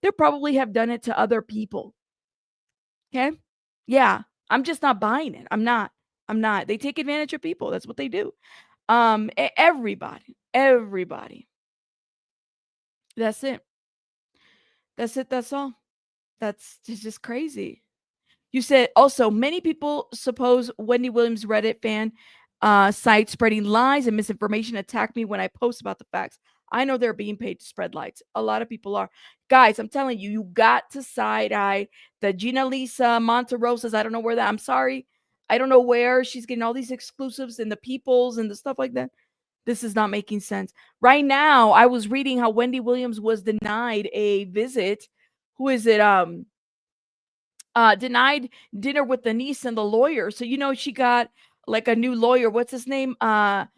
they probably have done it to other people. Okay? Yeah. I'm just not buying it. I'm not. They take advantage of people. That's what they do. Everybody. That's it. That's all. That's just crazy. You said also many people suppose Wendy Williams Reddit fan site spreading lies and misinformation attack me when I post about the facts. I know they're being paid to spread lies. A lot of people are. Guys, I'm telling you, you got to side eye the Gina Lisa Monterosas. I don't know where that. I'm sorry. I don't know where she's getting all these exclusives and the peoples and the stuff like that. This is not making sense. Right now, I was reading how Wendy Williams was denied a visit. Who is it? Denied dinner with the niece and the lawyer. So she got like a new lawyer. What's his name? Joe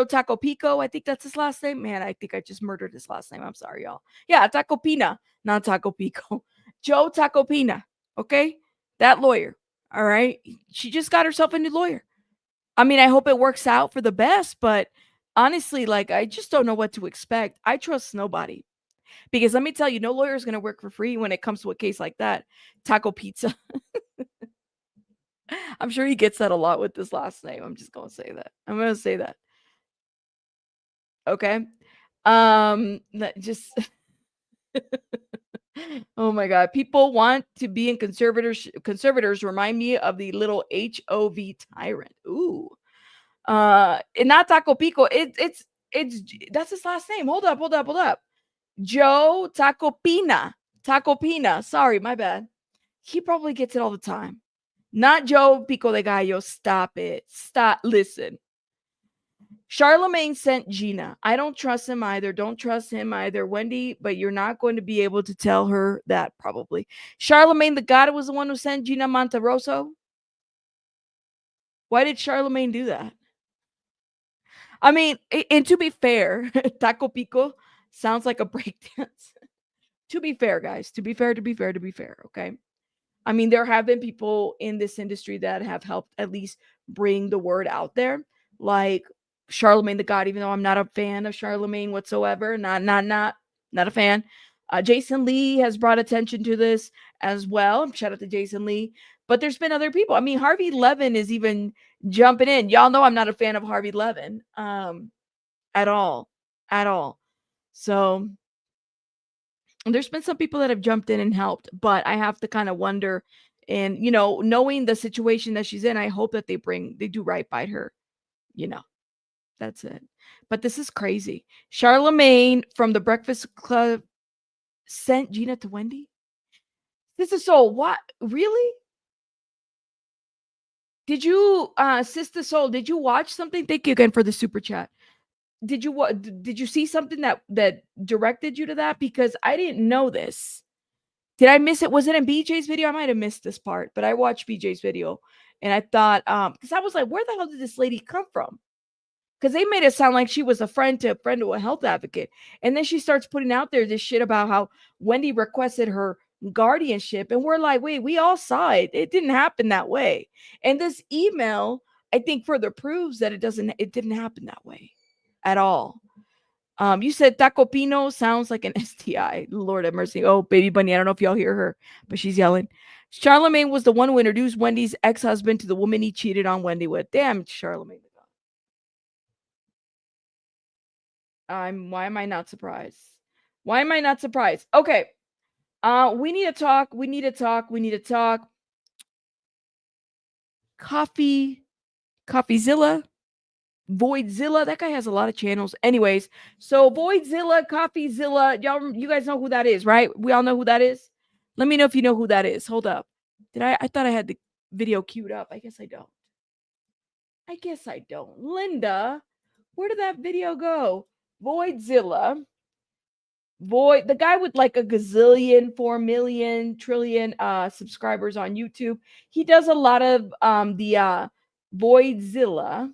Taco Pico. I think that's his last name. Man, I think I just murdered his last name. I'm sorry, y'all. Yeah, Taco Pina, not Taco Pico. Joe Taco Pina. Okay, that lawyer. All right, she just got herself a new lawyer. I mean, I hope it works out for the best, but honestly, like, I just don't know what to expect. I trust nobody. Because let me tell you, no lawyer is going to work for free when it comes to a case like that. Taco Pizza. I'm sure he gets that a lot with this last name. I'm just going to say that. I'm going to say that. Okay. Just oh my God. People want to be in conservators remind me of the little HOV tyrant. Ooh. And not Taco Pico. It's that's his last name. Hold up. Joe Taco Pina. Sorry, my bad. He probably gets it all the time. Not Joe Pico de Gallo. Stop it. Stop. Listen. Charlemagne sent Gina. I don't trust him either. Don't trust him either, Wendy, but you're not going to be able to tell her that probably. Charlemagne the God was the one who sent Gina Monterosso. Why did Charlemagne do that? I mean, and to be fair, Taco Pico sounds like a breakdance. To be fair, guys, to be fair, okay? I mean, there have been people in this industry that have helped at least bring the word out there, like Charlemagne the God, even though I'm not a fan of Charlemagne whatsoever, not a fan. Jason Lee has brought attention to this as well. Shout out to Jason Lee. But there's been other people. I mean, Harvey Levin is even jumping in. Y'all know I'm not a fan of Harvey Levin at all. So there's been some people that have jumped in and helped, but I have to kind of wonder, and knowing the situation that she's in, I hope that they do right by her. That's it. But this is crazy. Charlemagne from the Breakfast Club sent Gina to Wendy. This is so what? Really? Did you, Sister Soul? Did you watch something? Thank you again for the super chat. Did you see something that directed you to that? Because I didn't know this. Did I miss it? Was it in BJ's video? I might have missed this part, but I watched BJ's video and I thought, because I was like, where the hell did this lady come from? Because they made it sound like she was a friend to a health advocate. And then she starts putting out there this shit about how Wendy requested her guardianship, and we're like, wait, we all saw it. It didn't happen that way. And this email, I think, further proves that it didn't happen that way at all. You said Taco Pino sounds like an STI. Lord have mercy. Oh, baby bunny. I don't know if y'all hear her, but she's yelling. Charlemagne was the one who introduced Wendy's ex-husband to the woman he cheated on Wendy with. Damn, Charlemagne. Why am I not surprised? Why am I not surprised? Okay. We need to talk. We need to talk. We need to talk. Coffeezilla, Voidzilla. That guy has a lot of channels. Anyways, so Voidzilla, Coffeezilla. You guys know who that is, right? We all know who that is. Let me know if you know who that is. Hold up. I thought I had the video queued up. I guess I don't. Linda, where did that video go? Voidzilla. The guy with like a gazillion, 4 million, trillion subscribers on YouTube. He does a lot of the Voidzilla.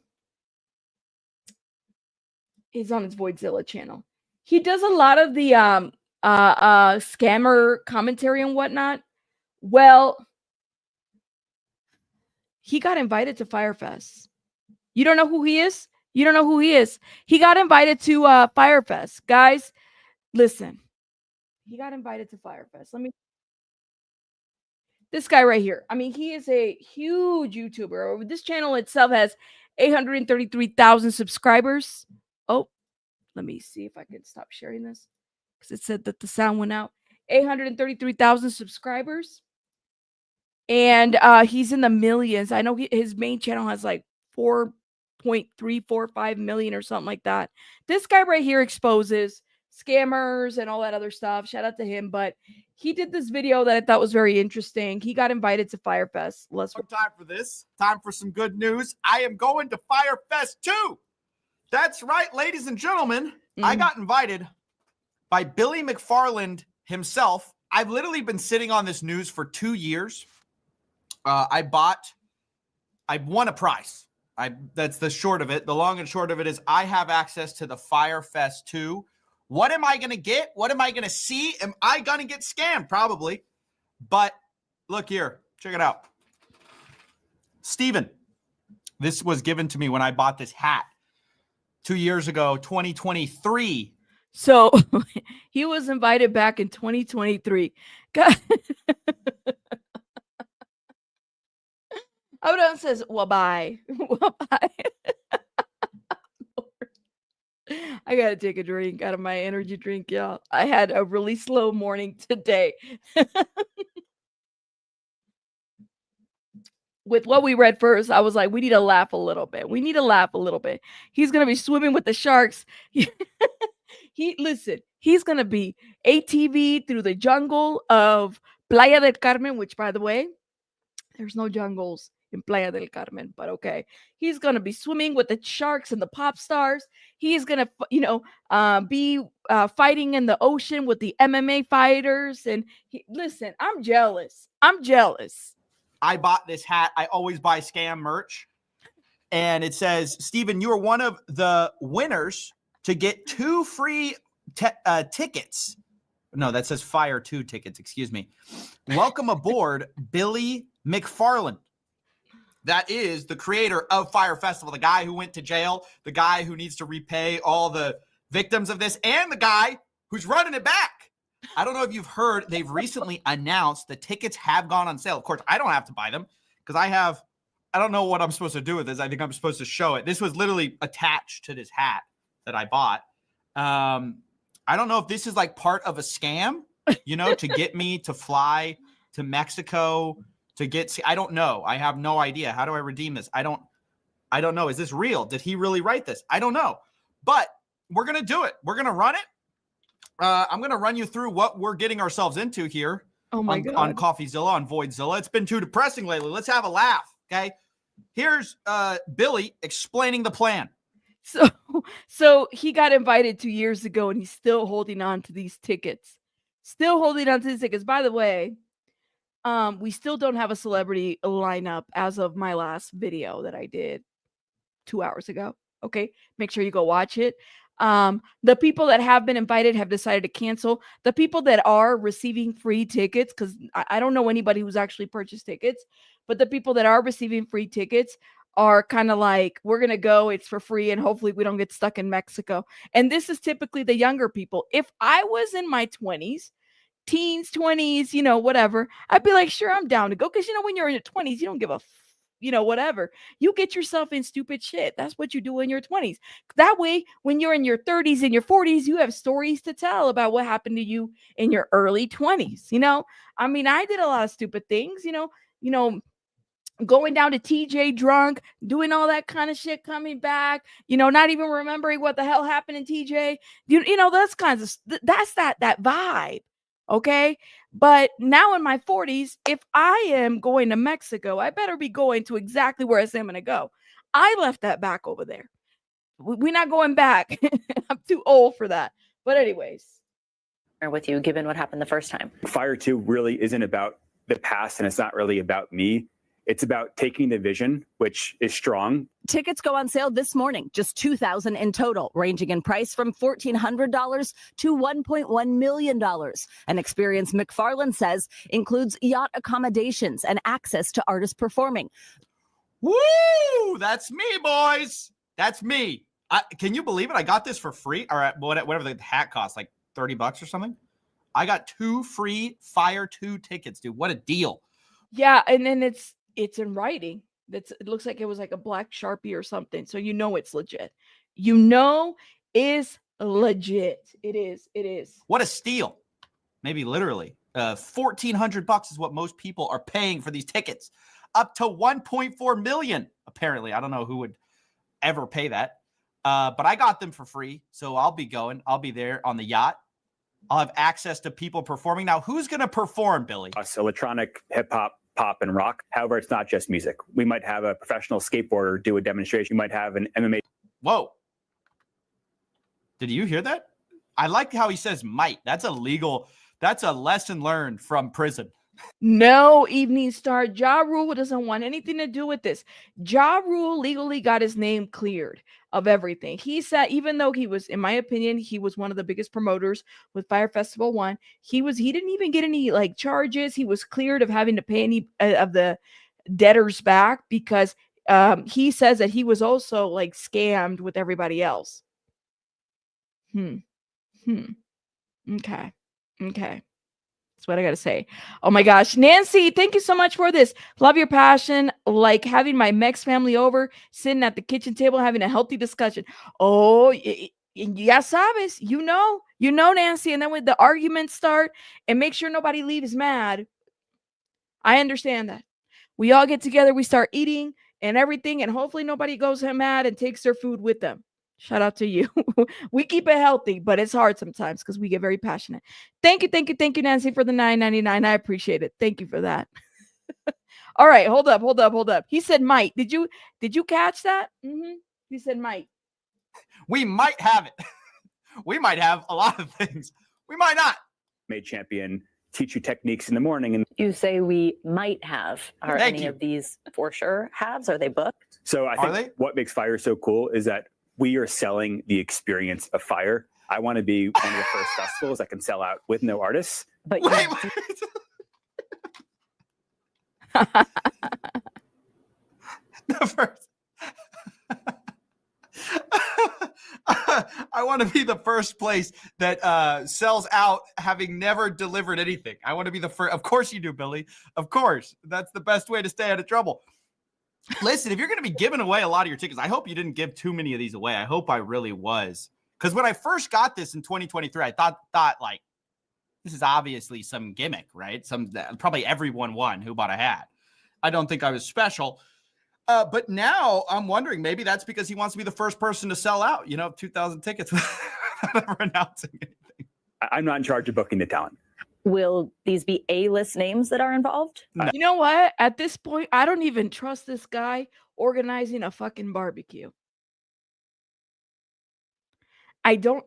He's on his Voidzilla channel. He does a lot of the scammer commentary and whatnot. Well, he got invited to Firefest. You don't know who he is? You don't know who he is? He got invited to Firefest. Guys, listen. He got invited to Firefest. This guy right here. I mean, he is a huge YouTuber. This channel itself has 833,000 subscribers. Oh, let me see if I can stop sharing this because it said that the sound went out. 833,000 subscribers. And he's in the millions. I know his main channel has like 4.345 million or something like that. This guy right here exposes scammers and all that other stuff. Shout out to him. But he did this video that I thought was very interesting. He got invited to Firefest. Time for this. Time for some good news. I am going to Firefest too. That's right, ladies and gentlemen. I got invited by Billy McFarland himself. I've literally been sitting on this news for 2 years. I won a prize. That's the short of it. The long and short of it is I have access to the Firefest 2. What am I going to get? What am I going to see? Am I going to get scammed? Probably. But look here. Check it out. Steven, this was given to me when I bought this hat 2 years ago, 2023. So he was invited back in 2023. God. Abraham says, well, bye. Well, bye. I got to take a drink out of my energy drink, y'all. I had a really slow morning today. With what we read first, I was like, we need to laugh a little bit. We need to laugh a little bit. He's going to be swimming with the sharks. He's going to be ATV through the jungle of Playa del Carmen, which, by the way, there's no jungles in Playa del Carmen, but okay. He's going to be swimming with the sharks and the pop stars. He's going to, be fighting in the ocean with the MMA fighters. And listen, I'm jealous. I bought this hat. I always buy scam merch. And it says, Steven, you are one of the winners to get 2 free tickets. No, that says Fyre 2 tickets. Excuse me. Welcome aboard, Billy McFarland. That is the creator of Fyre Festival, the guy who went to jail, the guy who needs to repay all the victims of this, and the guy who's running it back. I don't know if you've heard, they've recently announced the tickets have gone on sale. Of course, I don't have to buy them because I don't know what I'm supposed to do with this. I think I'm supposed to show it. This was literally attached to this hat that I bought. I don't know if this is like part of a scam, to get me to fly to Mexico I don't know. I have no idea. How do I redeem this? I don't know. Is this real? Did he really write this? I don't know. But we're going to do it. We're going to run it. I'm going to run you through what we're getting ourselves into here God. On Coffeezilla, on Voidzilla. It's been too depressing lately. Let's have a laugh, okay? Here's Billy explaining the plan. So he got invited 2 years ago, and he's still holding on to these tickets. By the way, we still don't have a celebrity lineup as of my last video that I did 2 hours ago. Okay, make sure you go watch it. The people that have been invited have decided to cancel. The people that are receiving free tickets, because I don't know anybody who's actually purchased tickets, but the people that are receiving free tickets are kind of like, we're going to go, it's for free, and hopefully we don't get stuck in Mexico. And this is typically the younger people. If I was in my 20s, teens, 20s, whatever, I'd be like, sure, I'm down to go. Because, when you're in your 20s, you don't give a whatever. You get yourself in stupid shit. That's what you do in your 20s. That way, when you're in your 30s and your 40s, you have stories to tell about what happened to you in your early 20s. I mean, I did a lot of stupid things, going down to TJ drunk, doing all that kind of shit, coming back, not even remembering what the hell happened in TJ. Those kinds of, that's that vibe. Okay. But now in my 40s, if I am going to Mexico, I better be going to exactly where I say I'm going to go. I left that back over there. We're not going back. I'm too old for that. But anyways. With you, given what happened the first time. Fyre 2 really isn't about the past, and it's not really about me. It's about taking the vision, which is strong. Tickets go on sale this morning, just $2,000 in total, ranging in price from $1,400 to $1.1 million. An experience McFarlane says includes yacht accommodations and access to artists performing. Woo! That's me, boys. That's me. Can you believe it? I got this for free, or whatever the hat costs, like $30 or something. I got 2 free Fyre 2 tickets, dude. What a deal. Yeah, and then it's in writing. It looks like it was like a black Sharpie or something. So it's legit. Is legit. It is. What a steal. Maybe literally. $1,400 is what most people are paying for these tickets. Up to $1.4 million, apparently. I don't know who would ever pay that. But I got them for free. So I'll be going. I'll be there on the yacht. I'll have access to people performing. Now, who's going to perform, Billy? Us, electronic, hip-hop, pop, and rock. However, it's not just music. We might have a professional skateboarder do a demonstration. We might have an MMA. Whoa. Did you hear that? I like how he says might. That's a lesson learned from prison. No, Evening Star. Ja Rule doesn't want anything to do with this. Ja Rule legally got his name cleared of everything. He said, even though he was, in my opinion, he was one of the biggest promoters with Fyre Festival 1. He didn't even get any charges. He was cleared of having to pay any of the debtors back because he says that he was also scammed with everybody else. Okay. That's what I got to say. Oh my gosh. Nancy, thank you so much for this. Love your passion. Like having my Mex family over, sitting at the kitchen table, having a healthy discussion. Oh, ya sabes, Nancy. And then when the arguments start and make sure nobody leaves mad. I understand that. We all get together, we start eating and everything, and hopefully nobody goes mad and takes their food with them. Shout out to you. We keep it healthy, but it's hard sometimes because we get very passionate. Thank you, Nancy, for the $9.99. I appreciate it. Thank you for that. All right, hold up. He said might. Did you catch that? He said might. We might have it. We might have a lot of things. We might not. Made champion, teach you techniques in the morning. And You say we might have. Are any of these for sure haves? Are they booked? So I think what makes Fyre so cool is that we are selling the experience of Fyre. I want to be one of the first festivals that can sell out with no artists. But Wait. The first. I want to be the first place that sells out having never delivered anything. I want to be the first. Of course you do, Billy. Of course. That's the best way to stay out of trouble. Listen, if you're going to be giving away a lot of your tickets, I hope you didn't give too many of these away. I hope I really was. Because when I first got this in 2023, I thought this is obviously some gimmick, right? Probably everyone won who bought a hat. I don't think I was special. But now I'm wondering, maybe that's because he wants to be the first person to sell out, 2,000 tickets without ever announcing anything. I'm not in charge of booking the talent. Will these be A-list names that are involved? No. You know what? At this point, I don't even trust this guy organizing a fucking barbecue. I don't.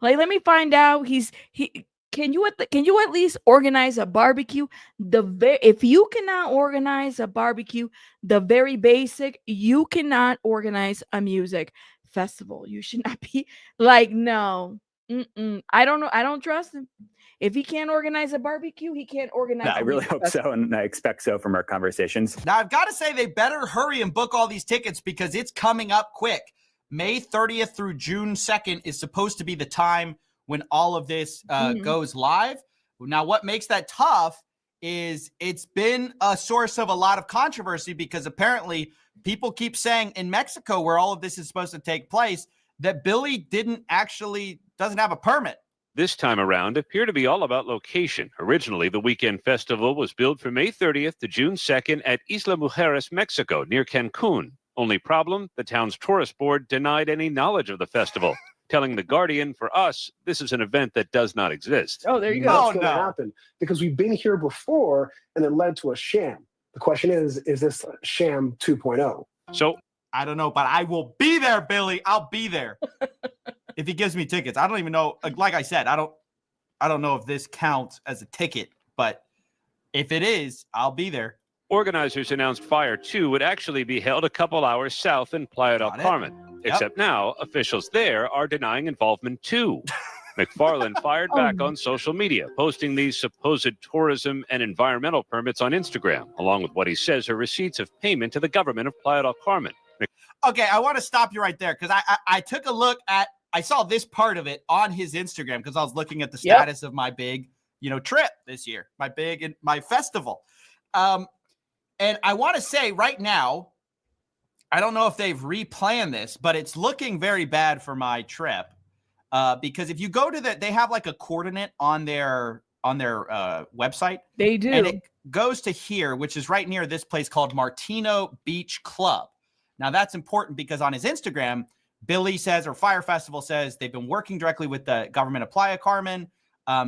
Let me find out. Can you at least organize a barbecue? If you cannot organize a barbecue, the very basic, you cannot organize a music festival. You should not be like, no. I don't know. I don't trust him. If he can't organize a barbecue, he can't organize. No, I really hope so, and I expect so from our conversations. Now, I've got to say they better hurry and book all these tickets because it's coming up quick. May 30th through June 2nd is supposed to be the time when all of this goes live. Now, what makes that tough is it's been a source of a lot of controversy because apparently people keep saying in Mexico, where all of this is supposed to take place, that Billy doesn't have a permit. This time around appear to be all about location. Originally, the weekend festival was billed for May 30th to June 2nd at Isla Mujeres, Mexico, near Cancun. Only problem, the town's tourist board denied any knowledge of the festival, telling The Guardian, for us, this is an event that does not exist. Oh, there you That's go. going to happen because we've been here before and it led to a sham. The question is this sham 2.0? So I don't know, but I will be there, Billy. I'll be there. If he gives me tickets. I don't even know. Like I said, I don't know if this counts as a ticket, but if it is, I'll be there. organizers announced Fyre 2 would actually be held a couple hours south in Playa del Carmen. Except now, officials there are denying involvement too. McFarland fired back on social media, posting these supposed tourism and environmental permits on Instagram, along with what he says are receipts of payment to the government of Playa del Carmen. Okay, I want to stop you right there because I took a look at, I saw this part of it on his Instagram because I was looking at the status of my big, trip this year, my festival. And I want to say right now, I don't know if they've replanned this, but it's looking very bad for my trip. Because if you go to they have like a coordinate on their website. They do. And it goes to here, which is right near this place called Martino Beach Club. Now that's important because on his Instagram, Billy says, or Fyre Festival says, they've been working directly with the government of Playa Carmen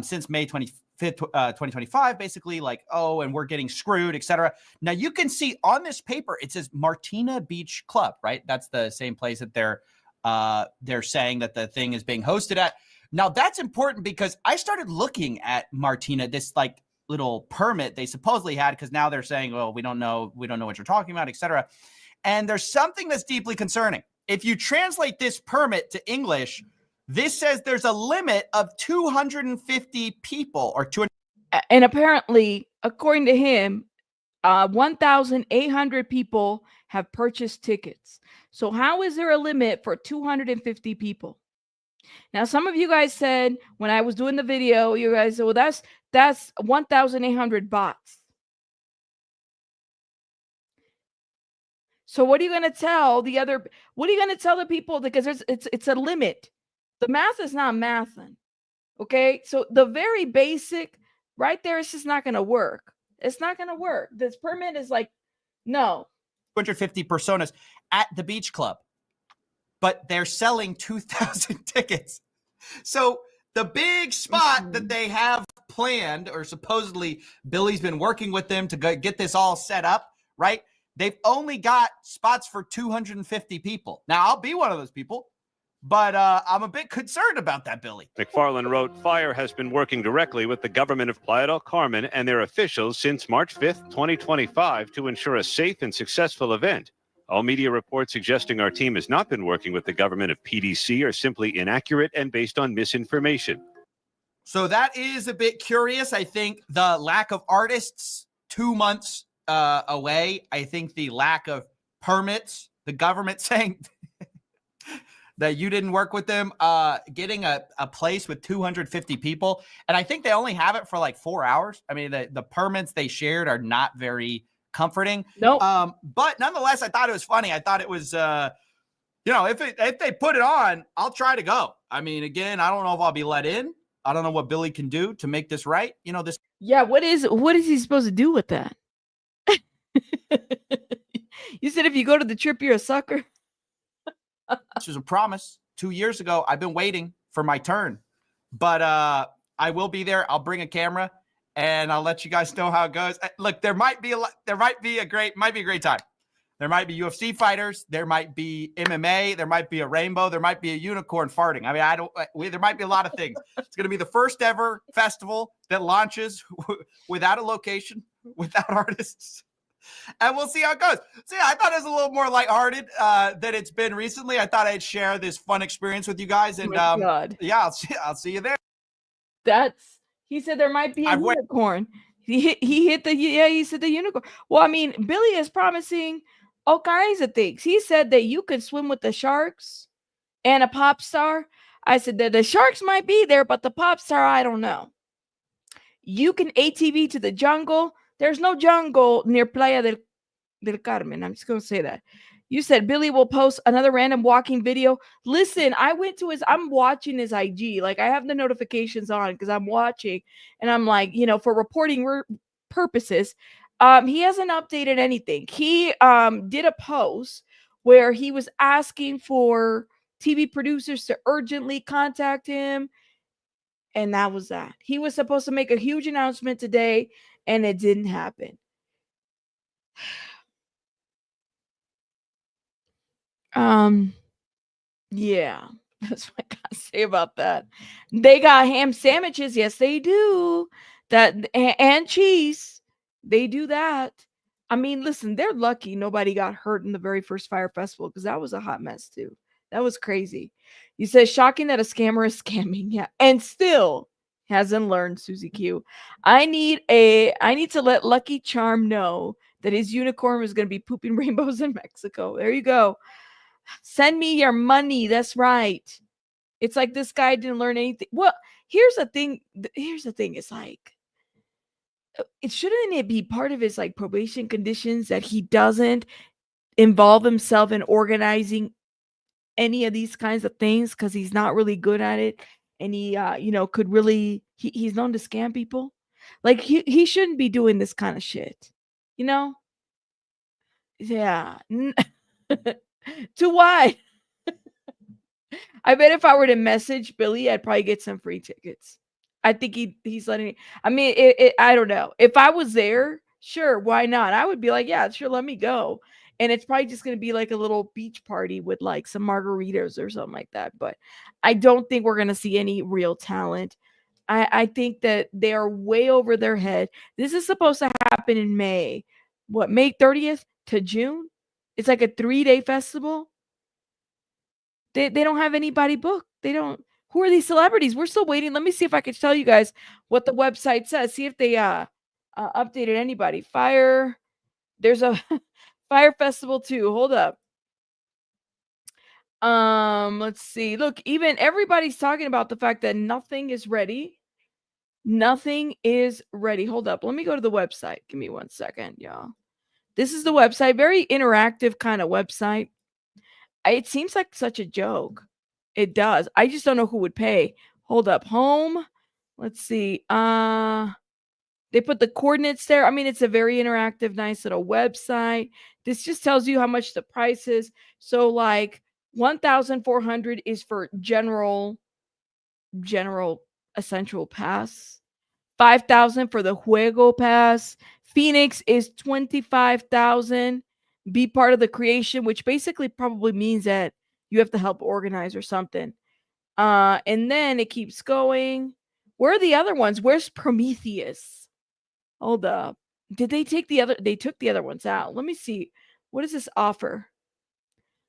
since May 25th, 2025, basically and we're getting screwed, etc. Now you can see on this paper, it says Martina Beach Club, right? That's the same place that they're saying that the thing is being hosted at. Now that's important because I started looking at Martina, this little permit they supposedly had, because now they're saying, well, we don't know what you're talking about, etc. And there's something that's deeply concerning. If you translate this permit to English, this says there's a limit of 250 people or 200. And apparently, according to him, 1,800 people have purchased tickets. So how is there a limit for 250 people? Now, some of you guys said when I was doing the video, you guys said, well, that's 1,800 bots. So what are you going to tell what are you going to tell the people? Because it's a limit. The math is not mathing. Okay. So the very basic right there, it's just not going to work. It's not going to work. This permit is no. 250 personas at the beach club, but they're selling 2,000 tickets. So the big spot that they have planned, or supposedly Billy's been working with them to get this all set up, right? They've only got spots for 250 people. Now, I'll be one of those people, but I'm a bit concerned about that, Billy. McFarland wrote, Fyre has been working directly with the government of Playa del Carmen and their officials since March 5th, 2025 to ensure a safe and successful event. All media reports suggesting our team has not been working with the government of PDC are simply inaccurate and based on misinformation. So that is a bit curious. I think the lack of artists 2 months away. I think the lack of permits, the government saying that you didn't work with them, getting a place with 250 people. And I think they only have it for 4 hours. I mean, the permits they shared are not very comforting. Nope. But nonetheless, I thought it was funny. I thought it was, if they put it on, I'll try to go. I mean, again, I don't know if I'll be let in. I don't know what Billy can do to make this right. This. Yeah. What is he supposed to do with that? You said if you go to the trip, you're a sucker. This was a promise 2 years ago. I've been waiting for my turn, but I will be there. I'll bring a camera and I'll let you guys know how it goes. Look, there might be a great time. There might be UFC fighters. There might be MMA. There might be a rainbow. There might be a unicorn farting. I mean, there might be a lot of things. It's going to be the first ever festival that launches without a location, without artists. And we'll see how it goes. So yeah, I thought it was a little more lighthearted than it's been recently. I thought I'd share this fun experience with you guys. And God. yeah, I'll see you there. He said there might be a I've wait- unicorn. He said the unicorn. Well, I mean, Billy is promising all kinds of things. He said that you could swim with the sharks and a pop star. I said that the sharks might be there, but the pop star, I don't know. You can ATV to the jungle. There's no jungle near Playa del Carmen. I'm just going to say that. You said Billy will post another random walking video. Listen, I'm watching his IG. Like, I have the notifications on because I'm watching. And I'm like, for reporting purposes, he hasn't updated anything. He did a post where he was asking for TV producers to urgently contact him. And that was that. He was supposed to make a huge announcement today, and it didn't happen. Yeah, that's what I gotta say about that. They got ham sandwiches. Yes, they do. And cheese. They do that. I mean, listen, they're lucky nobody got hurt in the very first Fyre Festival because that was a hot mess too. That was crazy. You said shocking that a scammer is scamming. Yeah, and still hasn't learned, Susie Q. I need to let Lucky Charm know that his unicorn is going to be pooping rainbows in Mexico. There you go. Send me your money. That's right. It's like this guy didn't learn anything. Well, here's the thing. It's like, shouldn't it be part of his like probation conditions that he doesn't involve himself in organizing any of these kinds of things because he's not really good at it, and he could really he's known to scam people. Like he shouldn't be doing this kind of shit. Yeah. Too wide. I bet if I were to message Billy, I'd probably get some free tickets. I think he's letting. I mean, I don't know. If I was there, sure, why not? I would be like, yeah, sure, let me go. And it's probably just going to be like a little beach party with like some margaritas or something like that. But I don't think we're going to see any real talent. I think that they are way over their head. This is supposed to happen in May. What, May 30th to June? It's like a 3-day festival. They don't have anybody booked. They don't. Who are these celebrities? We're still waiting. Let me see if I can tell you guys what the website says. See if they updated anybody. Fyre. There's a Fyre Festival too. Hold up. Let's see. Look, even everybody's talking about the fact that nothing is ready. Nothing is ready. Hold up. Let me go to the website. Give me 1 second, y'all. This is the website. Very interactive kind of website. It seems like such a joke. It does. I just don't know who would pay. Hold up. Home. Let's see. They put the coordinates there. I mean, it's a very interactive, nice little website. This just tells you how much the price is. So like 1,400 is for general essential pass. 5,000 for the Juego pass. Phoenix is 25,000. Be part of the creation, which basically probably means that you have to help organize or something. And then it keeps going. Where are the other ones? Where's Prometheus? Hold up. Did they take the other? They took the other ones out. Let me see. What does this offer?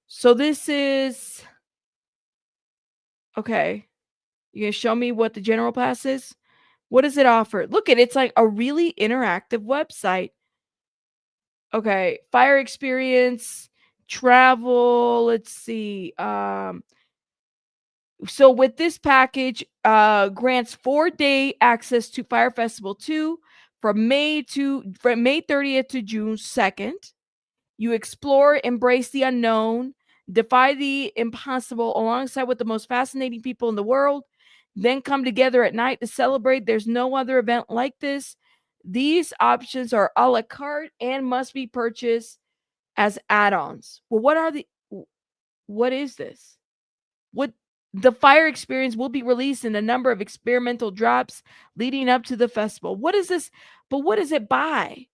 So this is okay. You gonna show me what the general pass is? What does it offer? Look at it's like a really interactive website. Okay, Fyre experience, travel. Let's see. So with this package, grants 4-day access to Fyre Festival 2 from May 30th to June 2nd. You explore, embrace the unknown, defy the impossible alongside with the most fascinating people in the world, then come together at night to celebrate. There's no other event like this. These options are a la carte and must be purchased as add-ons. Well, what is this? What the Fyre experience will be released in a number of experimental drops leading up to the festival. What is this? But what does it buy?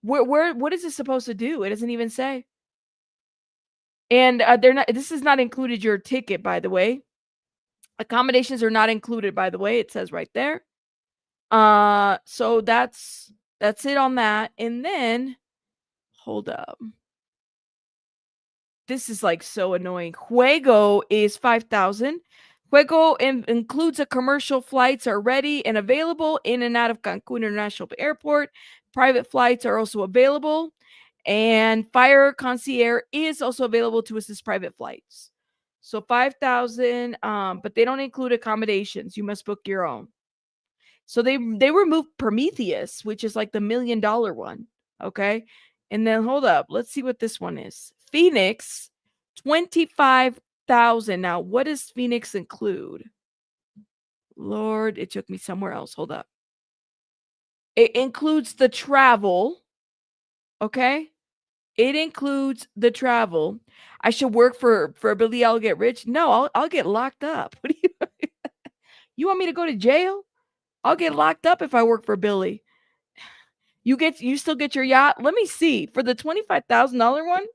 What is this supposed to do? It doesn't even say. And they're not. This is not included your ticket, by the way. Accommodations are not included, by the way. It says right there. So that's That's it on that. And then, hold up. This is like so annoying. Juego is 5,000. Juego includes a commercial flights are ready and available in and out of Cancun International Airport. Private flights are also available. And Fyre Concierge is also available to assist private flights. So 5,000, but they don't include accommodations. You must book your own. So they removed Prometheus, which is like the $1 million one. Okay. And then hold up. Let's see what this one is. Phoenix, 25,000. Now, what does Phoenix include? Lord, it took me somewhere else. Hold up. It includes the travel. Okay. It includes the travel. I should work for Billy. I'll get rich. No, I'll get locked up. What do you want me to go to jail? I'll get locked up if I work for Billy. You still get your yacht? Let me see. For the $25,000 one,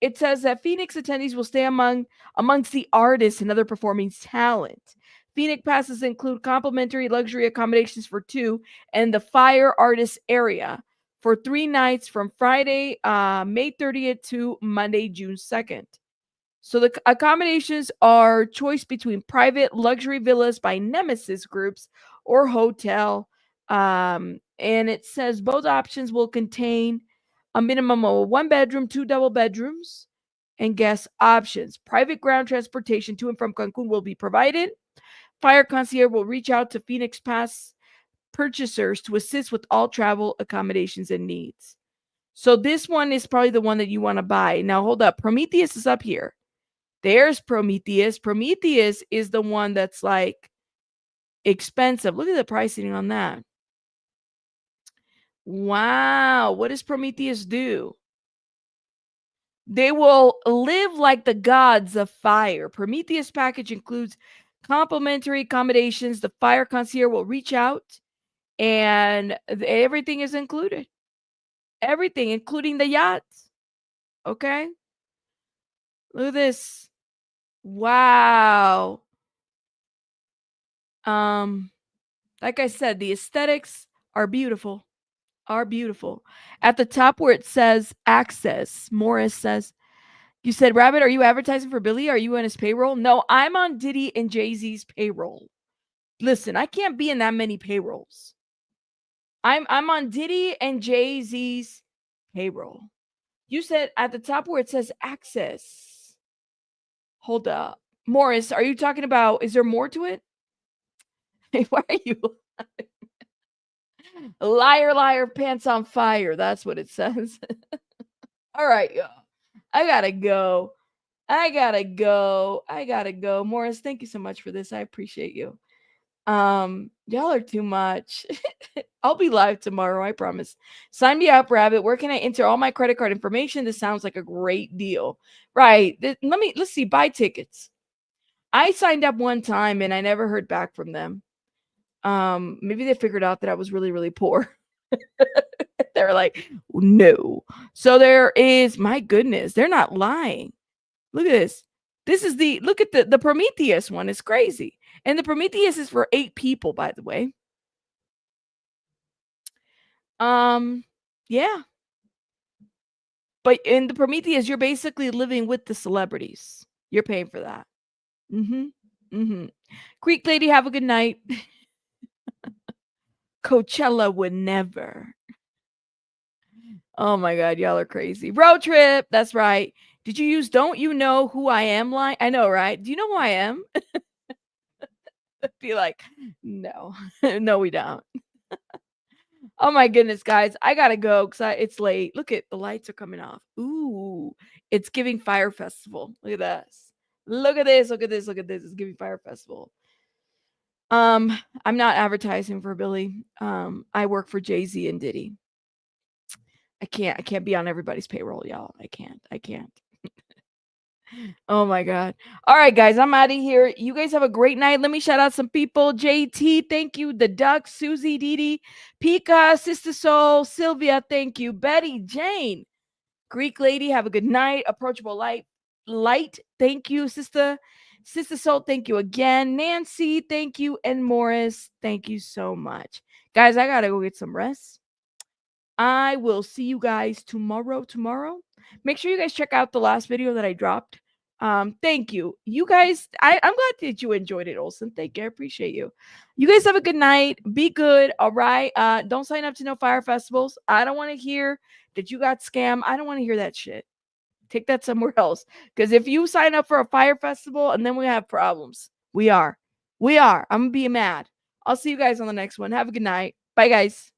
it says that Phoenix attendees will stay amongst the artists and other performing talent. Phoenix passes include complimentary luxury accommodations for 2 and the Fyre Artist area for 3 nights from Friday, May 30th to Monday, June 2nd. So the accommodations are choice between private luxury villas by Nemesis groups or hotel. And it says both options will contain a minimum of 1 bedroom, 2 double bedrooms, and guest options. Private ground transportation to and from Cancun will be provided. Fyre Concierge will reach out to Phoenix Pass purchasers to assist with all travel accommodations and needs. So this one is probably the one that you want to buy. Now hold up. Prometheus is up here. There's Prometheus. Prometheus is the one that's like expensive. Look at the pricing on that. Wow. What does Prometheus do? They will live like the gods of fire. Prometheus package includes complimentary accommodations. The Fyre Concierge will reach out and everything is included. Everything, including the yachts. Okay. Look at this. Wow. Like I said, the aesthetics are beautiful. Are beautiful. At the top where it says access, Morris says, you said, Rabbit, are you advertising for Billy? Are you on his payroll? No, I'm on Diddy and Jay-Z's payroll. Listen, I can't be in that many payrolls. I'm on Diddy and Jay-Z's payroll. You said at the top where it says access. Hold up. Morris, are you talking about, is there more to it? Why are you liar, liar, pants on fire? That's what it says. All right, y'all. I gotta go. Morris, thank you so much for this. I appreciate you. Y'all are too much. I'll be live tomorrow, I promise. Sign me up, Rabbit. Where can I enter all my credit card information? This sounds like a great deal. Right. Let's see. Buy tickets. I signed up one time and I never heard back from them. Maybe they figured out that I was really, really poor. They're like, no. So there is, my goodness, they're not lying. Look at this. Look at the Prometheus one. It's crazy. And the Prometheus is for 8 people, by the way. Yeah. But in the Prometheus, you're basically living with the celebrities. You're paying for that. Greek lady, have a good night. Coachella would never. Oh my God, y'all are crazy. Road trip. That's right. Did you use don't you know who I am line? I know, right? Do you know who I am? Be like, no. No, we don't. Oh my goodness, guys. I gotta go because it's late. Look at the lights are coming off. Ooh, it's giving Fyre Festival. Look at this. Look at this. Look at this. Look at this. It's giving Fyre Festival. I'm not advertising for Billy. I work for Jay-Z and Diddy. I can't be on everybody's payroll, y'all. I can't. Oh my God. All right, guys, I'm out of here. You guys have a great night. Let me shout out some people. JT, thank you. The Duck, Susie, Didi, Pika, Sister Soul, Sylvia, thank you. Betty, Jane, Greek Lady, have a good night. Approachable Light, thank you. Sister Soul, thank you again. Nancy, thank you. And Morris, thank you so much. Guys, I gotta go get some rest. I will see you guys tomorrow. Make sure you guys check out the last video that I dropped. Thank you. You guys, I'm glad that you enjoyed it, Olsen. Thank you. I appreciate you. You guys have a good night. Be good. All right. Don't sign up to no Fyre festivals. I don't want to hear that you got scammed. I don't want to hear that shit. Take that somewhere else. Because if you sign up for a Fyre festival and then we have problems, we are. I'm going to be mad. I'll see you guys on the next one. Have a good night. Bye, guys.